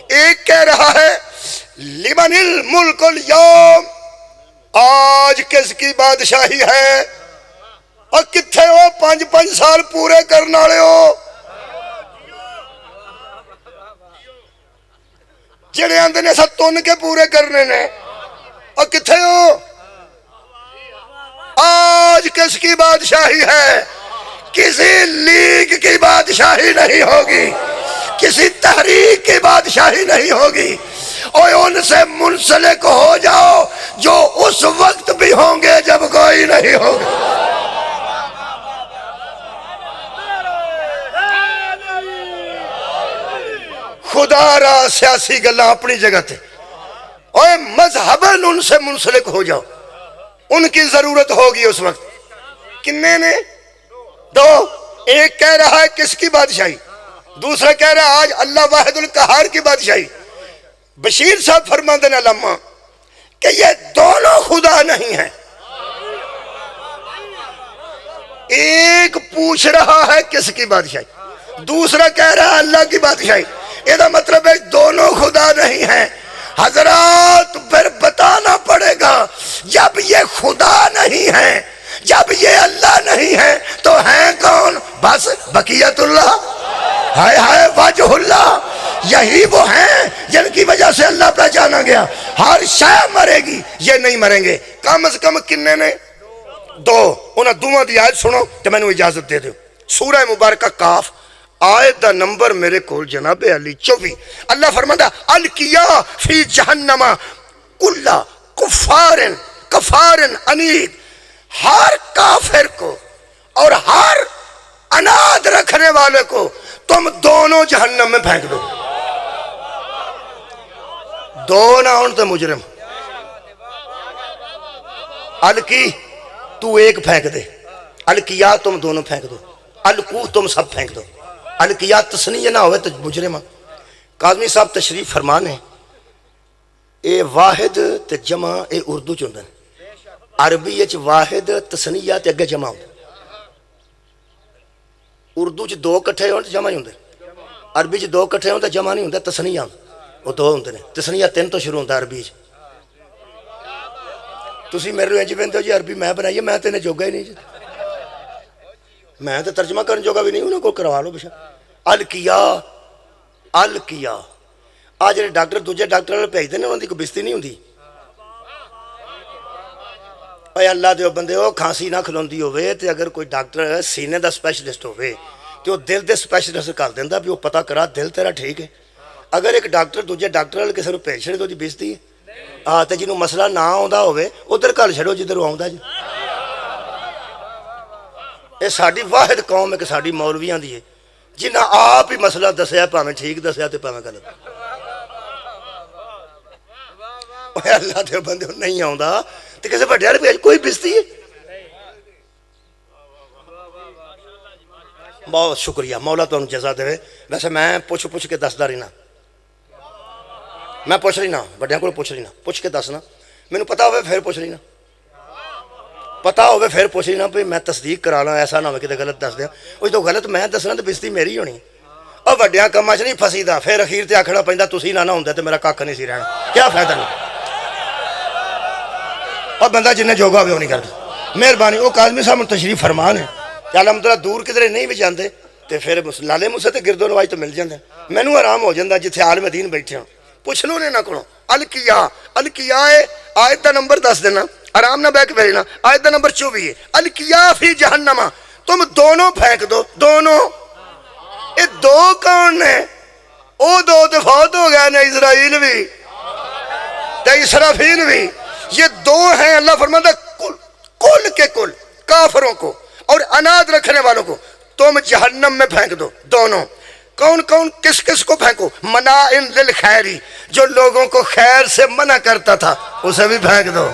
ایک کہہ رہا ہے لمن الملک اليوم، آج کس کی بادشاہی ہے؟ اور کتھے ہو 5 سال پورے کرنا لے ہو؟ جڑے آندے نے سب تن کے پورے کرنے نے، اور کتھے ہو؟ آج کس کی بادشاہی ہے؟ کسی لیگ کی بادشاہی نہیں ہوگی، کسی تحریک کی بادشاہی نہیں ہوگی۔ اور ان سے منسلک ہو جاؤ جو اس وقت بھی ہوں گے جب کوئی نہیں ہوگا۔ خدا را سیاسی گلاں اپنی جگہ تھے، اور مذہباً ان سے منسلک ہو جاؤ، ان کی ضرورت ہوگی اس وقت۔ کنے نے؟ دو۔ ایک کہہ رہا ہے کس کی بادشاہی، دوسرا کہہ رہا ہے آج اللہ واحد القہار کی بادشاہی۔ بشیر صاحب فرماندے ہیں لمحہ کہ یہ دونوں خدا نہیں ہیں۔ ایک پوچھ رہا ہے کس کی بادشاہی، دوسرا کہہ رہا ہے اللہ کی بادشاہی۔ یہ مطلب ہے دونوں خدا نہیں ہیں۔ حضرات پھر بتانا خدا نہیں ہیں، جب یہ اللہ نہیں ہے تو ہیں کون؟ بس بقیت اللہ، ہائے ہائے وجہ اللہ، یہی وہ ہیں جن کی وجہ سے اللہ پہچانا گیا۔ ہر شے مرے گی، یہ نہیں مریں گے۔ کم از کم کنے نے؟ دو۔ انہاں دوواں دی آیت سنو تو میں نے اجازت دے دیو۔ سورہ مبارکہ کاف، آیت دا نمبر میرے کول جناب علی 24۔ اللہ فرماتا الکیا فی جہنم کل کفار کفار عنید، ہر کافر کو اور ہر اناد رکھنے والے کو تم دونوں جہنم میں پھینک دو۔ دو نہ ہون تو مجرم۔ الکی تو ایک پھینک دے، الکیا تم دونوں پھینک دو، الکو تم سب پھینک دو۔ الکیا تسنیہ نہ ہوئے تو مجرم۔ کاظمی صاحب تشریف فرمانے اے واحد تے جمع اے اردو چندن، عربی اچ واحد تسنیہ تے اگے جمع ہوندے، اردو چ دو کٹھے ہون تے جمع نہیں ہوندے، عربی چ دو کٹھے ہون تے جمع نہیں ہوندے، تسنیہ وہ دو ہوندے نے۔ تسنیہ تین تو شروع ہوندا عربی چ۔ تسی میرے انج بنتے ہو جی عربی میں بنائی ہے، میں تے نے جوگا ہی نہیں جی، میں تے ترجمہ کرن جوگا بھی نہیں، انہوں کو کروا لو بشا۔ الکیا الکیا آج جڑے ڈاکٹر دوجے ڈاکٹر بھیجتے ہیں انہوں کی کوئی بستی نہیں ہوندی۔ اے اللہ دے بندے ہو، کھانسی نہ کھلوندی ہوئے تے اگر کوئی ڈاکٹر سینے دا سپیشلسٹ ہوئے تو دل دے سپیشلسٹ کر دیندا بھی وہ پتہ کرا دل تیرا ٹھیک ہے۔ اگر ایک ڈاکٹر دوجے ڈاکٹر کسی نوں بھیج چھڑے تو دی بستی ہے۔ ہاں تے جنوں مسئلہ نہ آوندا ہوئے ادھر گھل چھڑو جدھر آوندا جی۔ اے ساڈی واحد قوم ہے کہ ساڈی مولویاں دی ہے جنہاں آپ ہی مسئلہ دسیا، پاویں ٹھیک دسیا تے پاویں غلط۔ اے اللہ دے بندے نہیں آوندا تے کسے بڑے والے بھیج کوئی بستی ہے۔ بہت شکریہ، مولا تانوں جزا دے۔ ویسے میں پوچھ کے دسدا رہنا، میں پوچھ لینا بڑیاں کو پوچھ لینا، پوچھ کے دسنا، مینوں پتہ ہوئے پھر پوچھ لینا، پتہ ہوئے پھر پوچھ لینا بھی میں تصدیق کرا لاں، ایسا نہ ہوئے کہ غلط دس دیا۔ وہ تو غلط میں دسنا تو بستی میری ہونی۔ اور وڈیاں کماں چ نہیں پھسی دا، پھر اخیر تے آکھنا پیندا تسی نہ ہوندے تے میرا ککھ نہیں سی رہنا، کیا فائدہ نہیں۔ اور بندہ جنہیں جوگا ہوئے وہ نہیں کرتا۔ مہربانی وہ کاظمی صاحب تشریف فرمان ہے کہ الحمدللہ دور کدھر نہیں بھی جاندے تے پھر لالے موسے تے گرد و نواز تو مل جاندے، مینوں آرام ہو جاندا جتھے عالم دین بیٹھے ہوں۔ پوچھ لو نے نہ کولوں الکیا، الکیا ہے آیت دا نمبر دس دینا، آرام نہ بیٹھ کے بھیجنا۔ آیت دا نمبر 24 ہے الکیا فی جہنم، تم دونوں پھینک دو، دونوں۔ اے دو کون نے؟ او دو تو فوت ہو گئے نے، اسرائیل بھی تے اسرافیل بھی، یہ دو ہیں۔ اللہ فرماتا کل کے کل کافروں کو اور اناد رکھنے والوں کو تم جہنم میں پھینک دو، دونوں۔ کون کون کس کس کو پھینکو؟ منائن للخیری، جو لوگوں کو خیر سے منع کرتا تھا اسے بھی پھینک دو۔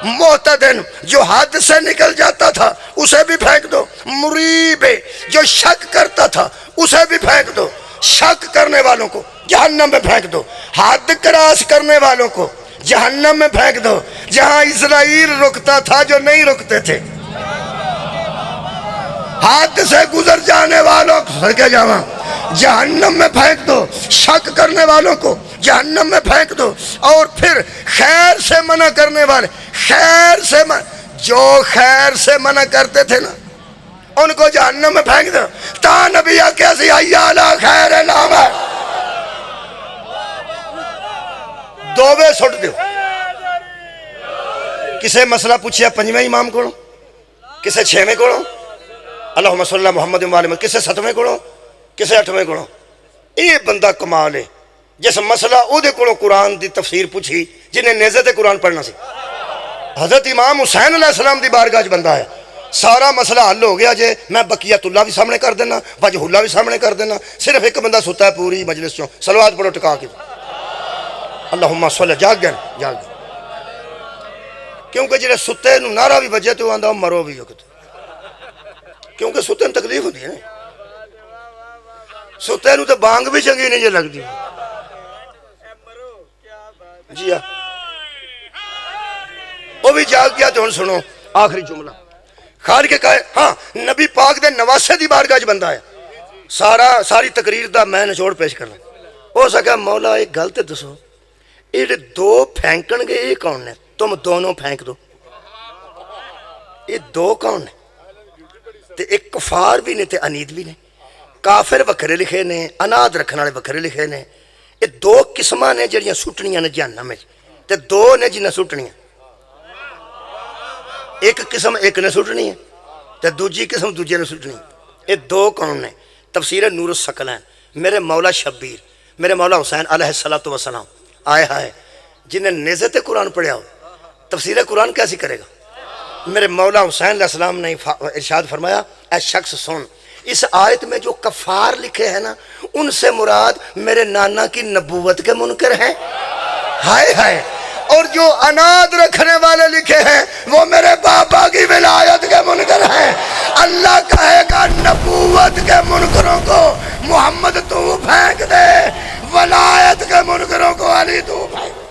معتدن، جو حد سے نکل جاتا تھا اسے بھی پھینک دو۔ مریب، جو شک کرتا تھا اسے بھی پھینک دو۔ شک کرنے والوں کو جہنم میں پھینک دو۔ حد کراس کرنے والوں کو جہنم میں پھینک دو، جہاں اسرائیل رکتا تھا جو نہیں رکتے تھے۔ حد سے گزر جانے والوں کو کیا جاواں جہنم میں پھینک دو۔ شک کرنے والوں کو جہنم میں پھینک دو۔ اور پھر خیر سے منع کرنے والے، خیر سے جو خیر سے منع کرتے تھے نا ان کو جہنم میں پھینک دو۔ تا نبی کیسی حی علی خیر العمل، دووے سٹ دیو۔ کسے مسئلہ پوچھیا پنجویں امام کو، کسے چھویں کو، اللہم صلی اللہ محمد وآلہ، کسے ستویں کو، کسے اٹھویں کو۔ یہ بندہ کمال ہے جس مسئلہ او دے کو قرآن دی تفسیر پوچھی جنہیں نیزے تے قرآن پڑھنا سی۔ حضرت امام حسین علیہ السلام دی بارگاہ وچ بندہ ہے، سارا مسئلہ حل ہو گیا جے، میں بقیت اللہ بھی سامنے کر دینا، وجہ اللہ بھی سامنے کر دینا، صرف ایک بندہ ستا ہے پوری مجلس چوں، صلوات پڑھو ٹکا کے، اللہم صلی، جاگ گئے جاگ گئے۔ کیونکہ جنہیں ستے نو نعرہ بھی بجے تو آندہ مرو بھی ہو، کیونکہ ستے نو تکلیف ہوتی ہے نا، ستے نو تو بانگ بھی چنگی نہیں جے لگ دی۔ جی ہاں وہ بھی جاگ گیا تو ہن سنو آخری جملہ خال کے کہے، ہاں نبی پاک دے نواسے دی بارگاہ وچ بندہ ہے، ساری تقریر دا میں نچوڑ پیش کرنا۔ ہو سکا مولا ایک گل تے دسو، یہ دو پھینکن گے یہ کون نے؟ تم دونوں پھینک دو، یہ دو کون نے تے ایک کفار بھی نے تے انید بھی نے کافر وکھرے لکھے نے اناد رکھنے والے وکھرے لکھے نے یہ دو قسماں نے جڑیاں سٹنیاں نے جہنم وچ تے دو نے جنہاں سٹنیاں ایک قسم ایک نے سٹنی ہے تے دوجی قسم دوجے نے سٹنی یہ دو کون نے تفسیر نور الثقلین میرے مولا شبیر میرے مولا حسین علیہ السلام آئے ہائے جنہیں نزت قرآن پڑھیا ہو تفسیر قرآن کیسی کرے گا میرے مولا حسین علیہ السلام نے ارشاد فرمایا اے شخص سن اس آیت میں جو کفار لکھے ہیں نا ان سے مراد میرے نانا کی نبوت کے منکر ہیں ہائے ہائے اور جو اناد رکھنے والے لکھے ہیں وہ میرے بابا کی ولایت کے منکر ہیں اللہ کہے گا نبوت کے منکروں کو محمد تو پھینک دے ولایت کے منکروں کو علی تو پھینک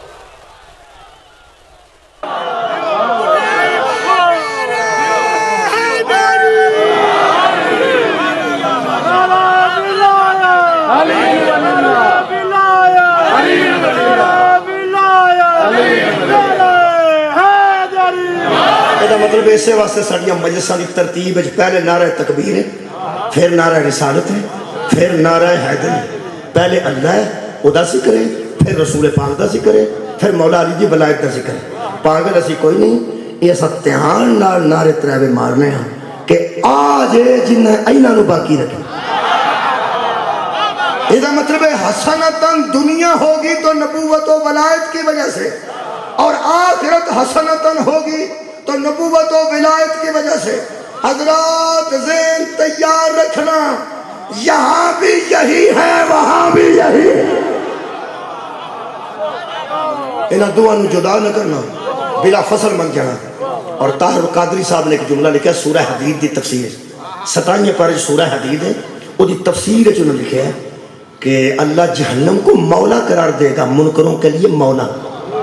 دے مطلب اسے واسطے ساڑیاں مجلساں دی ترتیب پہلے نعرہ تکبیر ہے پھر نعرہ رسالت ہے پھر نعرہ حیدر ہے پہلے اللہ ہے او دا ذکر ہے پھر رسول پاک دا ذکر ہے پھر مولا علی دی ولایت دا ذکر ہے پاگل اسی کوئی نہیں یہ سب تہان نعرے تریوے مارنے ہیں کہ آج جنہیں اینہ نو باقی رکھیں یہ مطلب ہے حسنتاً دنیا ہوگی تو نبوت و ولایت کی وجہ سے اور آخرت حسنتاً ہوگی تو نبوت و ولایت کی وجہ سے حضرات ذہن تیار رکھنا یہاں بھی یہی ہے وہاں بھی یہی ہے انہاں دعا نو جدا نہ کرنا بلا فصل من جانا اور طاہر قادری صاحب نے ایک جملہ لکھا ہے سورہ حدید دی تفسیر 27 پارے سورہ حدید ہے وہ دی تفسیر جو نے لکھا ہے کہ اللہ جہنم کو مولا قرار دے گا منکروں کے لیے مولا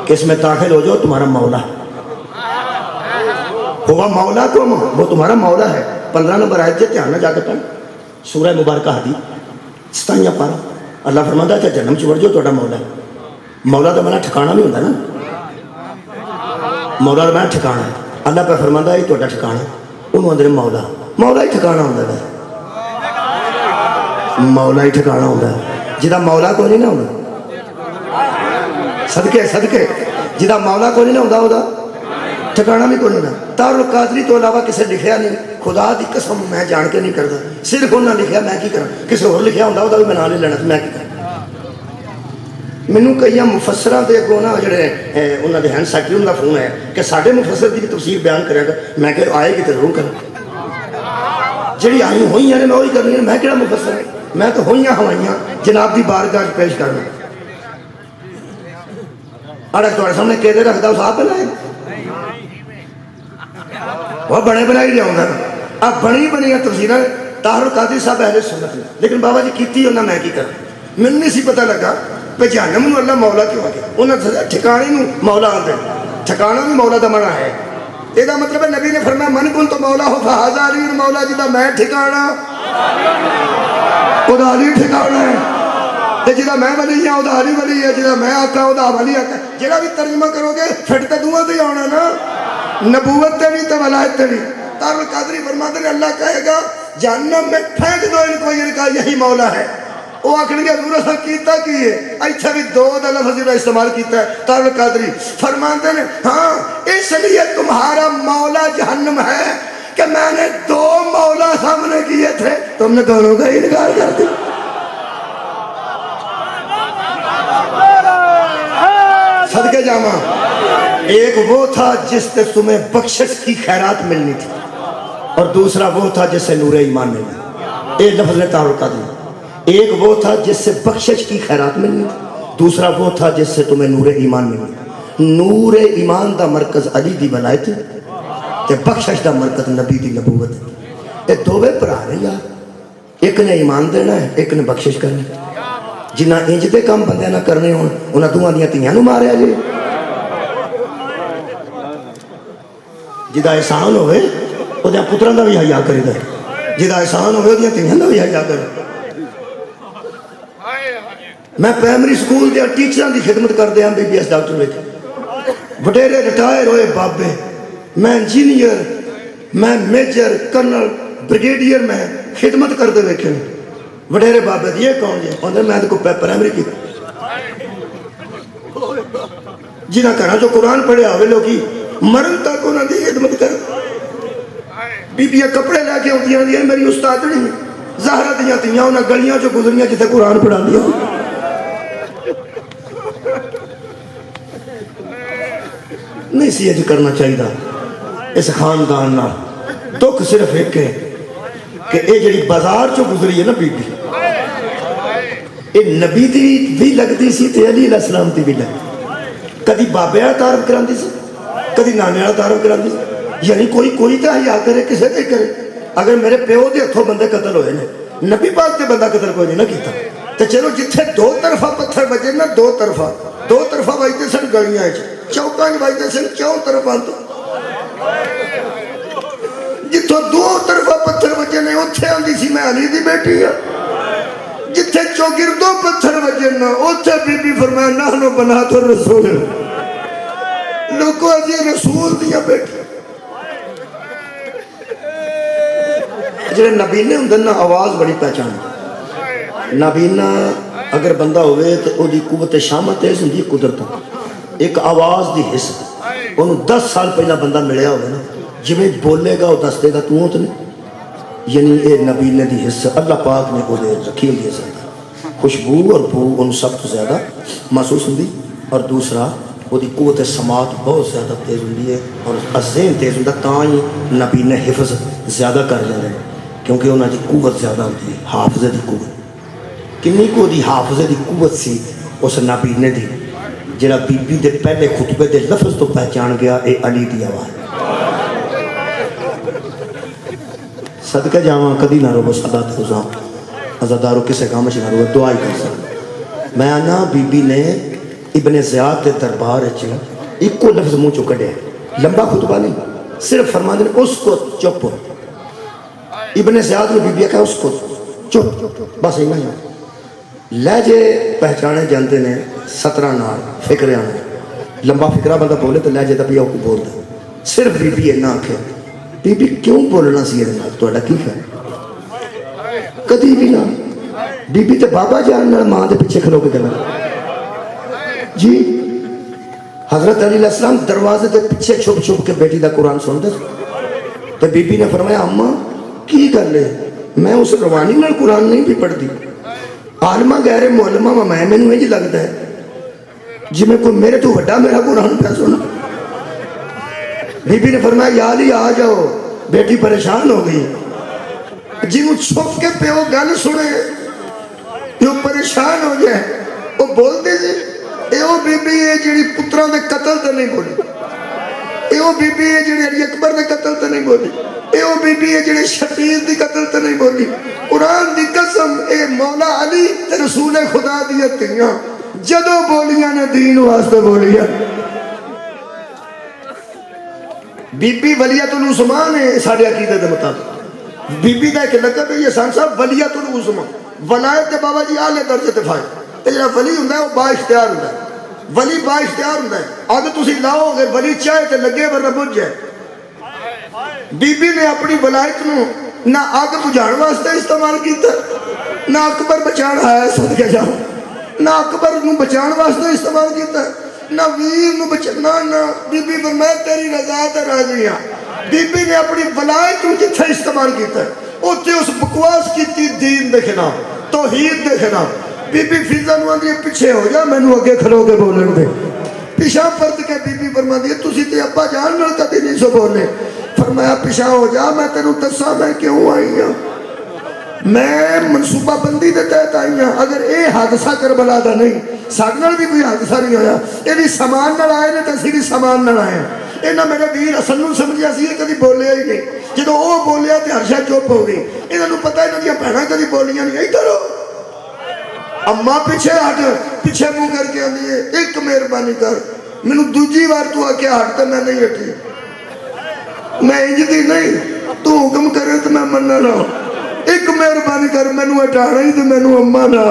کہ اس میں داخل ہو جاؤ تمہارا مولا ہوگا مولا کو وہ تمہارا مولا ہے 15 نمبر آیت سے دھیان نہ جا کے پڑھ سورہ مبارکہ حدید 27 پارا اللہ فرماتا ہے جہنم چ وڑ جاؤ تہاڈا مولا ہے مولا کا مانا ٹھکانا بھی ہوتا نا مولا کا مانا ٹھکانا ہے اللہ پہ فرماتا ہے تہاڈا ٹھکانا انہوں اندر مولا مولا ہی ٹھکانا ہوتا ہے مولا ہی ٹھکانا ہوتا ہے جدا مولا کو نہیں نہ ہوتا صدقے صدقے جدا مولا کو نہیں نہ ہوتا ٹھکانا بھی کوئی نہیں طاہر القادری تو علاوہ کسے لکھیا نہیں خدا دی قسم میں جان کے نہیں کرتا صرف انہوں نے لکھیا میں کی کرا کسے اور لکھیا ہوتا بھی بنا لے لینا میں کی کرا مینوں کئی مفسراں دے اگوں نا جڑے انہاں دے ہینڈ سیکٹری انہاں دا فون ہے کہ ساڈے مفسر دی تفسیر بیان کرے گا میں کہ آئے گی تے ضرور کریں جڑی آئی ہوئی ہیں میں وہی کرنی ہے میں کہڑا مفسر ہے میں تو ہوئیاں ہوائیاں جناب دی بارگاہ پیش کرنا اڑک تمہارے سامنے کہتے رکھتا اس آپ بنائے وہ بڑے بنائی جاؤں گا اب بڑی بنی تفسیریں طاہر القادری صاحب اہل سنت ہے لیکن بابا جی کیتی انہاں میں کی کرا میں نہیں سی پتہ لگا پہ جہنم نو اللہ مولا کیوں آگے انہاں نے ٹھکانے نو مولا آتے ٹھکانا بھی مولا دا منع ہے یہ دا مطلب ہے نبی نے فرمایا من کن تو مولا ہو فہذا علی مولا جدا میں ٹھکانا خدا علی ٹھکانا ہے جدا میں ولی ہوں وہ علی ولی ہے جدا میں آقا وہ ولی آقا جڑا بھی ترجمہ کرو گے پھٹ تے دعا تے آنا نا نبوت تے بھی تے ولایت تے بھی طاہر القادری فرماتے ہیں اللہ کہے گا جہنم میں پھینک دو ان کو یہ کہا یہی مولا ہے وہ آخر گیا حضور صاحب کیتا کی ہے ایتھے بھی دو دا لفظ استعمال کیتا ہے طاہر القادری فرماتے ہیں ہاں اس لیے تمہارا مولا جہنم ہے کہ میں نے دو مولا سامنے کیے تھے تم نے دونوں کا انکار کر دیا صدقے جامع ایک وہ تھا جس سے تمہیں بخشش کی خیرات ملنی تھی اور دوسرا وہ تھا جس سے نور ایمان ملنی ایک لفظ نے طاہر القادری ایک وہ تھا جس سے بخشش کی خیرات ملنی تھی دوسرا وہ تھا جس سے تمہیں نور ایمان ملنی نور ایمان دا مرکز علی دی ولایت تے بخشش دا مرکز نبی دی نبوت یہ دوویں بھرا نے یار ایک نے ایمان دینا ہے ایک نے بخشش کرنا ہے جنہ انج دے کام بندے نہ کرنے ہون انہاں دوہاں دیاں تیاں نو ماریا جی جدا احسان ہوئے وہ دیاں پتراں دا بھی حیا کرے گا جدا احسان ہوئے دیاں تیاں دا بھی حیا کرے میں پرائمری سکول دے ٹیچراں دی خدمت کر دیا بی بی ایس ڈاکٹر لے کے وڈیرے ریٹائر ہوئے بابے میں انجینئر میں میجر کرنل بریگیڈیئر میں خدمت کرتے ویکھے وڈیرے بابے دی یہ کون جی آدھے میں تو پرائمری کی جنہ کہنا جو قرآن پڑھے ہوئے لوگی مرن تک انہوں نے خدمت کر بی بی کپڑے لے کے ہوتی ہیں میری استاد نہیں زہرہ دیاں تیاں انہاں گلیاں جو گزریاں جتے قرآن پڑھا دیا نہیں سی اج کرنا چاہیے اس خاندان نہ دکھ صرف ایک ہے کہ اے جڑی بازار چو گزری ہے نا بی بی اے نبی دی بھی لگتی سی تے علی علیہ السلام دی بھی لگتی کدی بابے والا تعارف کراندی سی کدی نانے والا تعارف کراندی سی یعنی کوئی تو حیا کرے کسے تے کرے اگر میرے پیو دے ہتھوں بندے قتل ہوئے نے نبی پاک تے بندہ قتل کوئی نہیں نہ کیتا تے چلو جتھے دو طرفہ پتھر بجے نا دو طرفہ بجتے سن گلیاں چوکاں بجتے سن چوں طرفاں تو جتھوں دو طرفہ پتھر بجے نے اتھے آندی سی میں علی دی بیٹی ہاں جتھے چوگردوں پتھر بجے نا اتھے بی بی فرمایا نحنو بنات الرسول لوگوں عزیز رسول دیا بیٹی جنہیں نبینے ہوں نا آواز بڑی پہچان نبینا اگر بندہ ہوئے تو او دی قوت شامت ہے سندھی قدرت ایک آواز دی حص انہوں 10 سال پہلا بندہ ملیا ہوئے نا جویں بولے گا وہ دس دے گا تو ہوت نہیں یعنی اے نبینے دی حص اللہ پاک نے وہ دے رکھی ہوئی ہے زیادہ خوشبو اور بو ان سب تو زیادہ محسوس ہوندی اور دوسرا وہ دی قوت سماعت بہت زیادہ تیز ہوندی ہے اور ذہن تیز ہوندا تاں ہی نبینے حفظ زیادہ کر لیندے ہیں کیونکہ انہاں دی قوت زیادہ ہوندی ہے حافظے دی قوت کنی کو دی حافظے دی قوت سی اس نبینے دی جڑا بی بی دے پہلے خطبے دے لفظ تو پہچان گیا اے علی دی آواز صدقہ جاواں کدی نہ رو بس ادا تو ازادارو کسے کام چ نہ رو دعا ہی کر سکتا میں آنا بی بی نے ابن زیاد دے دربار وچ ایک کو لفظ منہ چوں کڈیا لمبا خطبہ نہیں صرف فرماندے اس کو چپ ابن زیاد نے بی بی کہا اس کو چپ بس اینا ہی لہجے پہچانے جانتے نے 17 نال فکرے آنے لمبا فکرہ بندہ بولے تو لہجے تا پیا کو بول دے صرف بی بی اینا آنکھیں بی بی کیوں بولنا سی یہ نال تو اڈا کی ہے کدی بھی نہ بی بی تے بابا جان نال ماں دے پیچھے کھلو کے گلا جی حضرت علی علیہ السلام دروازے تے پیچھے چھپ چھپ کے بیٹی دا قرآن سن دے تو بی بی نے فرمایا اماں کی کر لے میں اس روانی نال قرآن نہیں بھی پڑھ دی عالمہ غیر معلمہ میں نے جی لگتا ہے جی میں کوئی میرے تو وڈا میرا قرآن پہ سنا بی بی نے فرمایا یا علی آ جاؤ بیٹی پریشان ہو گئی جی وہ چھپ کے پیو گل سنے جو پریشان ہو جائے وہ بول دے جی اے او بی بی ہے جڑی پتران دے قتل تے نہیں بولی اے او بی بی ہے جڑی علی اکبر دے قتل تے نہیں بولی اے او بی بی ہے جڑی شبیر دی قتل تے نہیں بولی قرآن دی قسم اے مولا علی تے رسول خدا دی تیاں جدو بولیاں نے دین واسطے بولیاں بی بی ولیت العظمان ہے ساڑھے عقیدے دے مطابق بی بی دا ایک لقب ہے یہ سان صاحب ولیت العظمان ولایت دے بابا جی آلے درجے تے فائد تے جڑا ولی ہوندا ہے وہ با اختیار ہوندا ہے ولی با اختیار ہوندا ہے اگر تسی لاؤ گے ولی چاہے تے لگے ورنہ بجھ جائے بی بی نے اپنی ولایت نو نہ آگ بجھان واسطے استعمال کیتا نہ اکبر بچان آیا صدقے جاؤ نہ اکبر نو بچان واسطے استعمال کیتا نہ ویر نو بچانا نہ بی بی فرمایا تیری رضا تے راضی ہاں بی بی نے اپنی ولایت نو جتھے استعمال کیتا اوتھے اس بکواس کیتی دین دے خلاف توحید دے خلاف بی بی فضا نو آندی پیچھے ہو جا مینوں اگے کھلو کے بولن دے پیشاں پرت کے بی بی فرماندی ہے تسی تے ابا جان نال کدی نہیں سو بولے فرمایا پیشاں ہو جا میں تینوں دساں میں کیوں آئی ہوں میں منصوبہ بندی دے تحت آئی ہوں اگر اے حادثہ کربلا دا نہیں ساڈے نال بھی کوئی حادثہ نہیں ہویا اے بھی سامان نال آئے نے تے اسی بھی سامان نال آئے اے نہ میرے ویر حسن نوں سمجھیا سی کدی بولیا ہی نہیں جدوں او بولیا تے ہر شے چپ ہو گئی انہاں نوں پتہ انہاں دیاں بہناں کدی بولیاں نہیں ادھر اماں پیچھے ہٹ پیچھے منہ کر کے آندی ہے ایک مہربانی کر مینوں دوجی بار تو آ کے ہٹ تے میں نہیں ہٹی میں انجدی نہیں تو حکم کرے تو میں مننا نہ ایک مہربانی کر مینوں ہٹانا ہی تو مینوں اماں نہ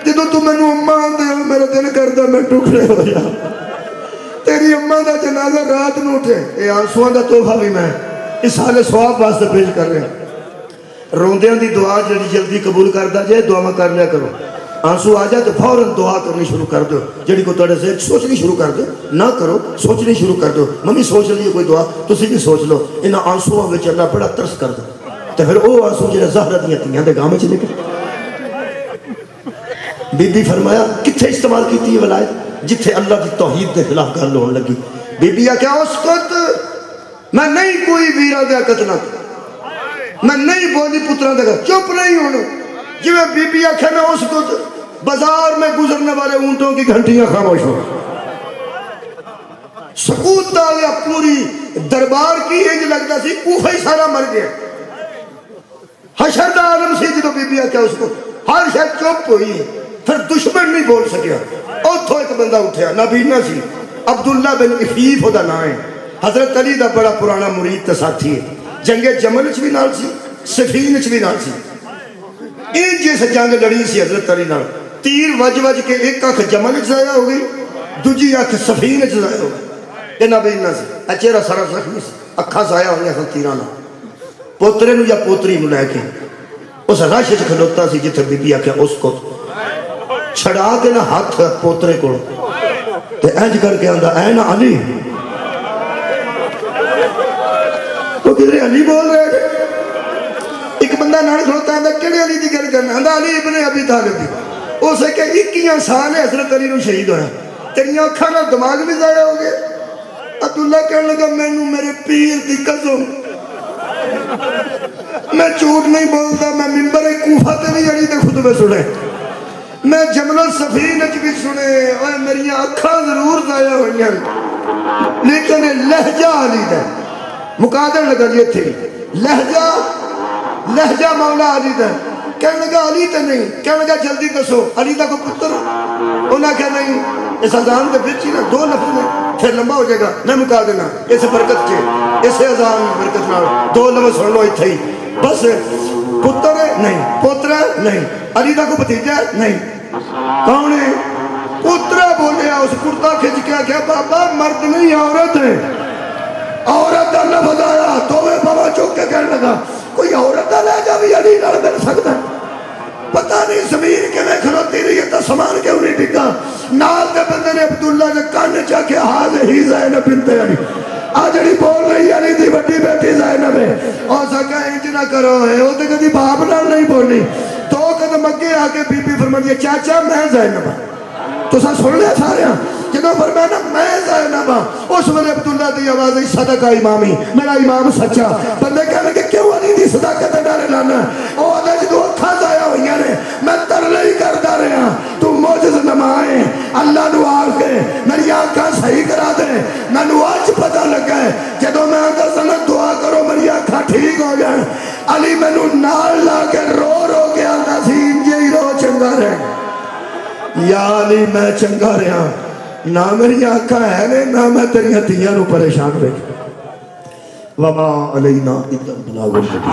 جدوں تو مینوں اماں آندے ہو میرا دل کردا میں ٹکڑے ہو جا تیری اماں دا جنازہ رات نو اٹھے، اے آنسواں دا تحفہ بھی میں اس حال ثواب واسطے پیش کر رہا ہوں۔ روندیاں دی دعا جڑی جلدی قبول کردا جائے دعا کر لیا کرو، آنسو آ جائے تو فوراً دعا کرنی شروع کر دو، جڑی کو تھوڑے سے سوچنی شروع کر دو، نہ کرو سوچنی شروع کر دو۔ ممی سوچ لیے کوئی دعا تسی بھی سوچ لو، انہاں آنسواں وچ اللہ بڑا ترس کر دو، تے پھر او آنسو جڑے زہرہ دیاں تیاں دے گام وچ نکل۔ بی بی فرمایا کتھے استعمال کیتی ہے ولایت؟ جتھے اللہ کی توحید دے خلاف گل ہون لگی۔ بی بی کیا اس وقت میں نہیں کوئی ویرا دیا قتل میں نہیں بولی پترا دے گھر چپ نہیں ہونا، جی میں بی بی آکھے میں اس وقت بازار میں گزرنے والے اونٹوں کی گھنٹیاں خاموش ہو، سکوت آ گیا پوری دربار کی، انج لگتا سی کوفہ ہی سارا مر گیا، حشر دا عالم سی جدو بی بی آکھے اس کو ہر شاید چپ ہوئی ہے، پھر دشمن نہیں بول سکیا۔ اتھو ایک بندہ اٹھیا نابینا سی، عبداللہ بن عفیف دا نام ہے، حضرت علی دا بڑا پرانا مرید تے ساتھی ہے، جنگ جمل چ بھی نال سی، صفین چ بھی نال سی، این جیسے جنگ لڑی سی حضرت علی نال، تیر وج وج کے ایک اکھ جمل چ ضائع ہو گئی، دوجی اکھ صفین چ ضائع ہو گئی، یہ نابینا سی، چہرہ سارا زخمی سی، اکھاں ضائع ہوئیں سن تیراں نال۔ پوترے نو یا پوتری نو لے کے اس رش چ کھلوتا سی جتھے بی بی آکھیا اس کو چھڑا کے نہ ہاتھ پوترے کو تے انج کر کے آندا اے نا علی، تو کدھر علی بول رہے ہیں، ایک بندہ نال کھلوتا ہے کہڑے علی دی گل کرنا، آندا علی ابن ابی طالب دی، اسے کہ 21 سال ہے حضرت علی نو شہید ہویا، تیریاں اکھاں نال دماغ بھی ضائع ہو گئے۔ عبداللہ کہنے لگا مینوں میرے پیر دی قسم میں جھوٹ نہیں بولتا، میں ممبر کوفہ تے بھی علی دے خطبے سنے، میں جمل الصفین اچ بھی سنے، اور میری اکھاں ضرور ضائع ہوئی ہیں لیکن لہجہ علی دا مقادر لگا جی تھی، لہجہ مولا علی دا، کہنے لگا علی تے نہیں، کہنے لگا جلدی دسو علی دا کو پتر، انہاں کہا نہیں، اس اذان دے بچ ہی نا 2 لفظ میں پھر لمبا ہو جائے گا، میں مکا دینا اس برکت کے، اس اذان برکت نال 2 لفظ سن لو اتھے ہی بس، پتر ہے نہیں، پوترا نہیں، علی دا کو بھتیجا نہیں، کون ہے؟ پترا بولیا، اس کرتا کھچ کے کیا بابا مرد نہیں عورت ہے، عورت دا لفظ آیا، دوویں بابا چوک کے کہنے لگا کوئی عورت دا لہجہ بھی علی نال مل سکتا ہے، پتہ نہیں زمین کے میں کھلوتی رہی ہے تا سامان کیوں نہیں ڈگا، نال دے بندے نے عبداللہ نے کان چا کے حاضر ہی زینب بنت علی، آجڑی بول رہی علی دی بڑی بیٹی زینب ہے، اور سکا انج نہ کرو ہے، وہ تے کدی باپ نال نہیں بولنی، 2 قدم اگے آ کے بی بی فرماتی ہے چاچا میں زینب ہوں، تو سا سن لیا سارے ہیں، جنہوں فرمایا نا میں زینب ہوں، اس وقت عبداللہ دی آواز ہے صدقہ امامی، میرا امام سچا، بندے کہنے کہ کیوں علی دی صداقت ڈالے لانا، او آدھا جدو اکھا ضائع ہوئی ہیں میں ترلے ہی کرتا رہا، تو موجز نمائیں اللہ نو آکے میری آنکھاں صحیح کرا دے، میں نو آج پتہ لگا ہے جدو میں آنکھا سنت دعا کرو میری آنکھاں ٹھیک ہو جائیں، علی میں نو نال لا کے رو رو کے آنکھا سی انجے ہی رو چنگا رہے، یا علی میں چنگا رہا، نہ میری آنکھاں ہے نہ میں تیری ہتھیاں نو پریشان رہے، وما علینا الا البلاغ المبین۔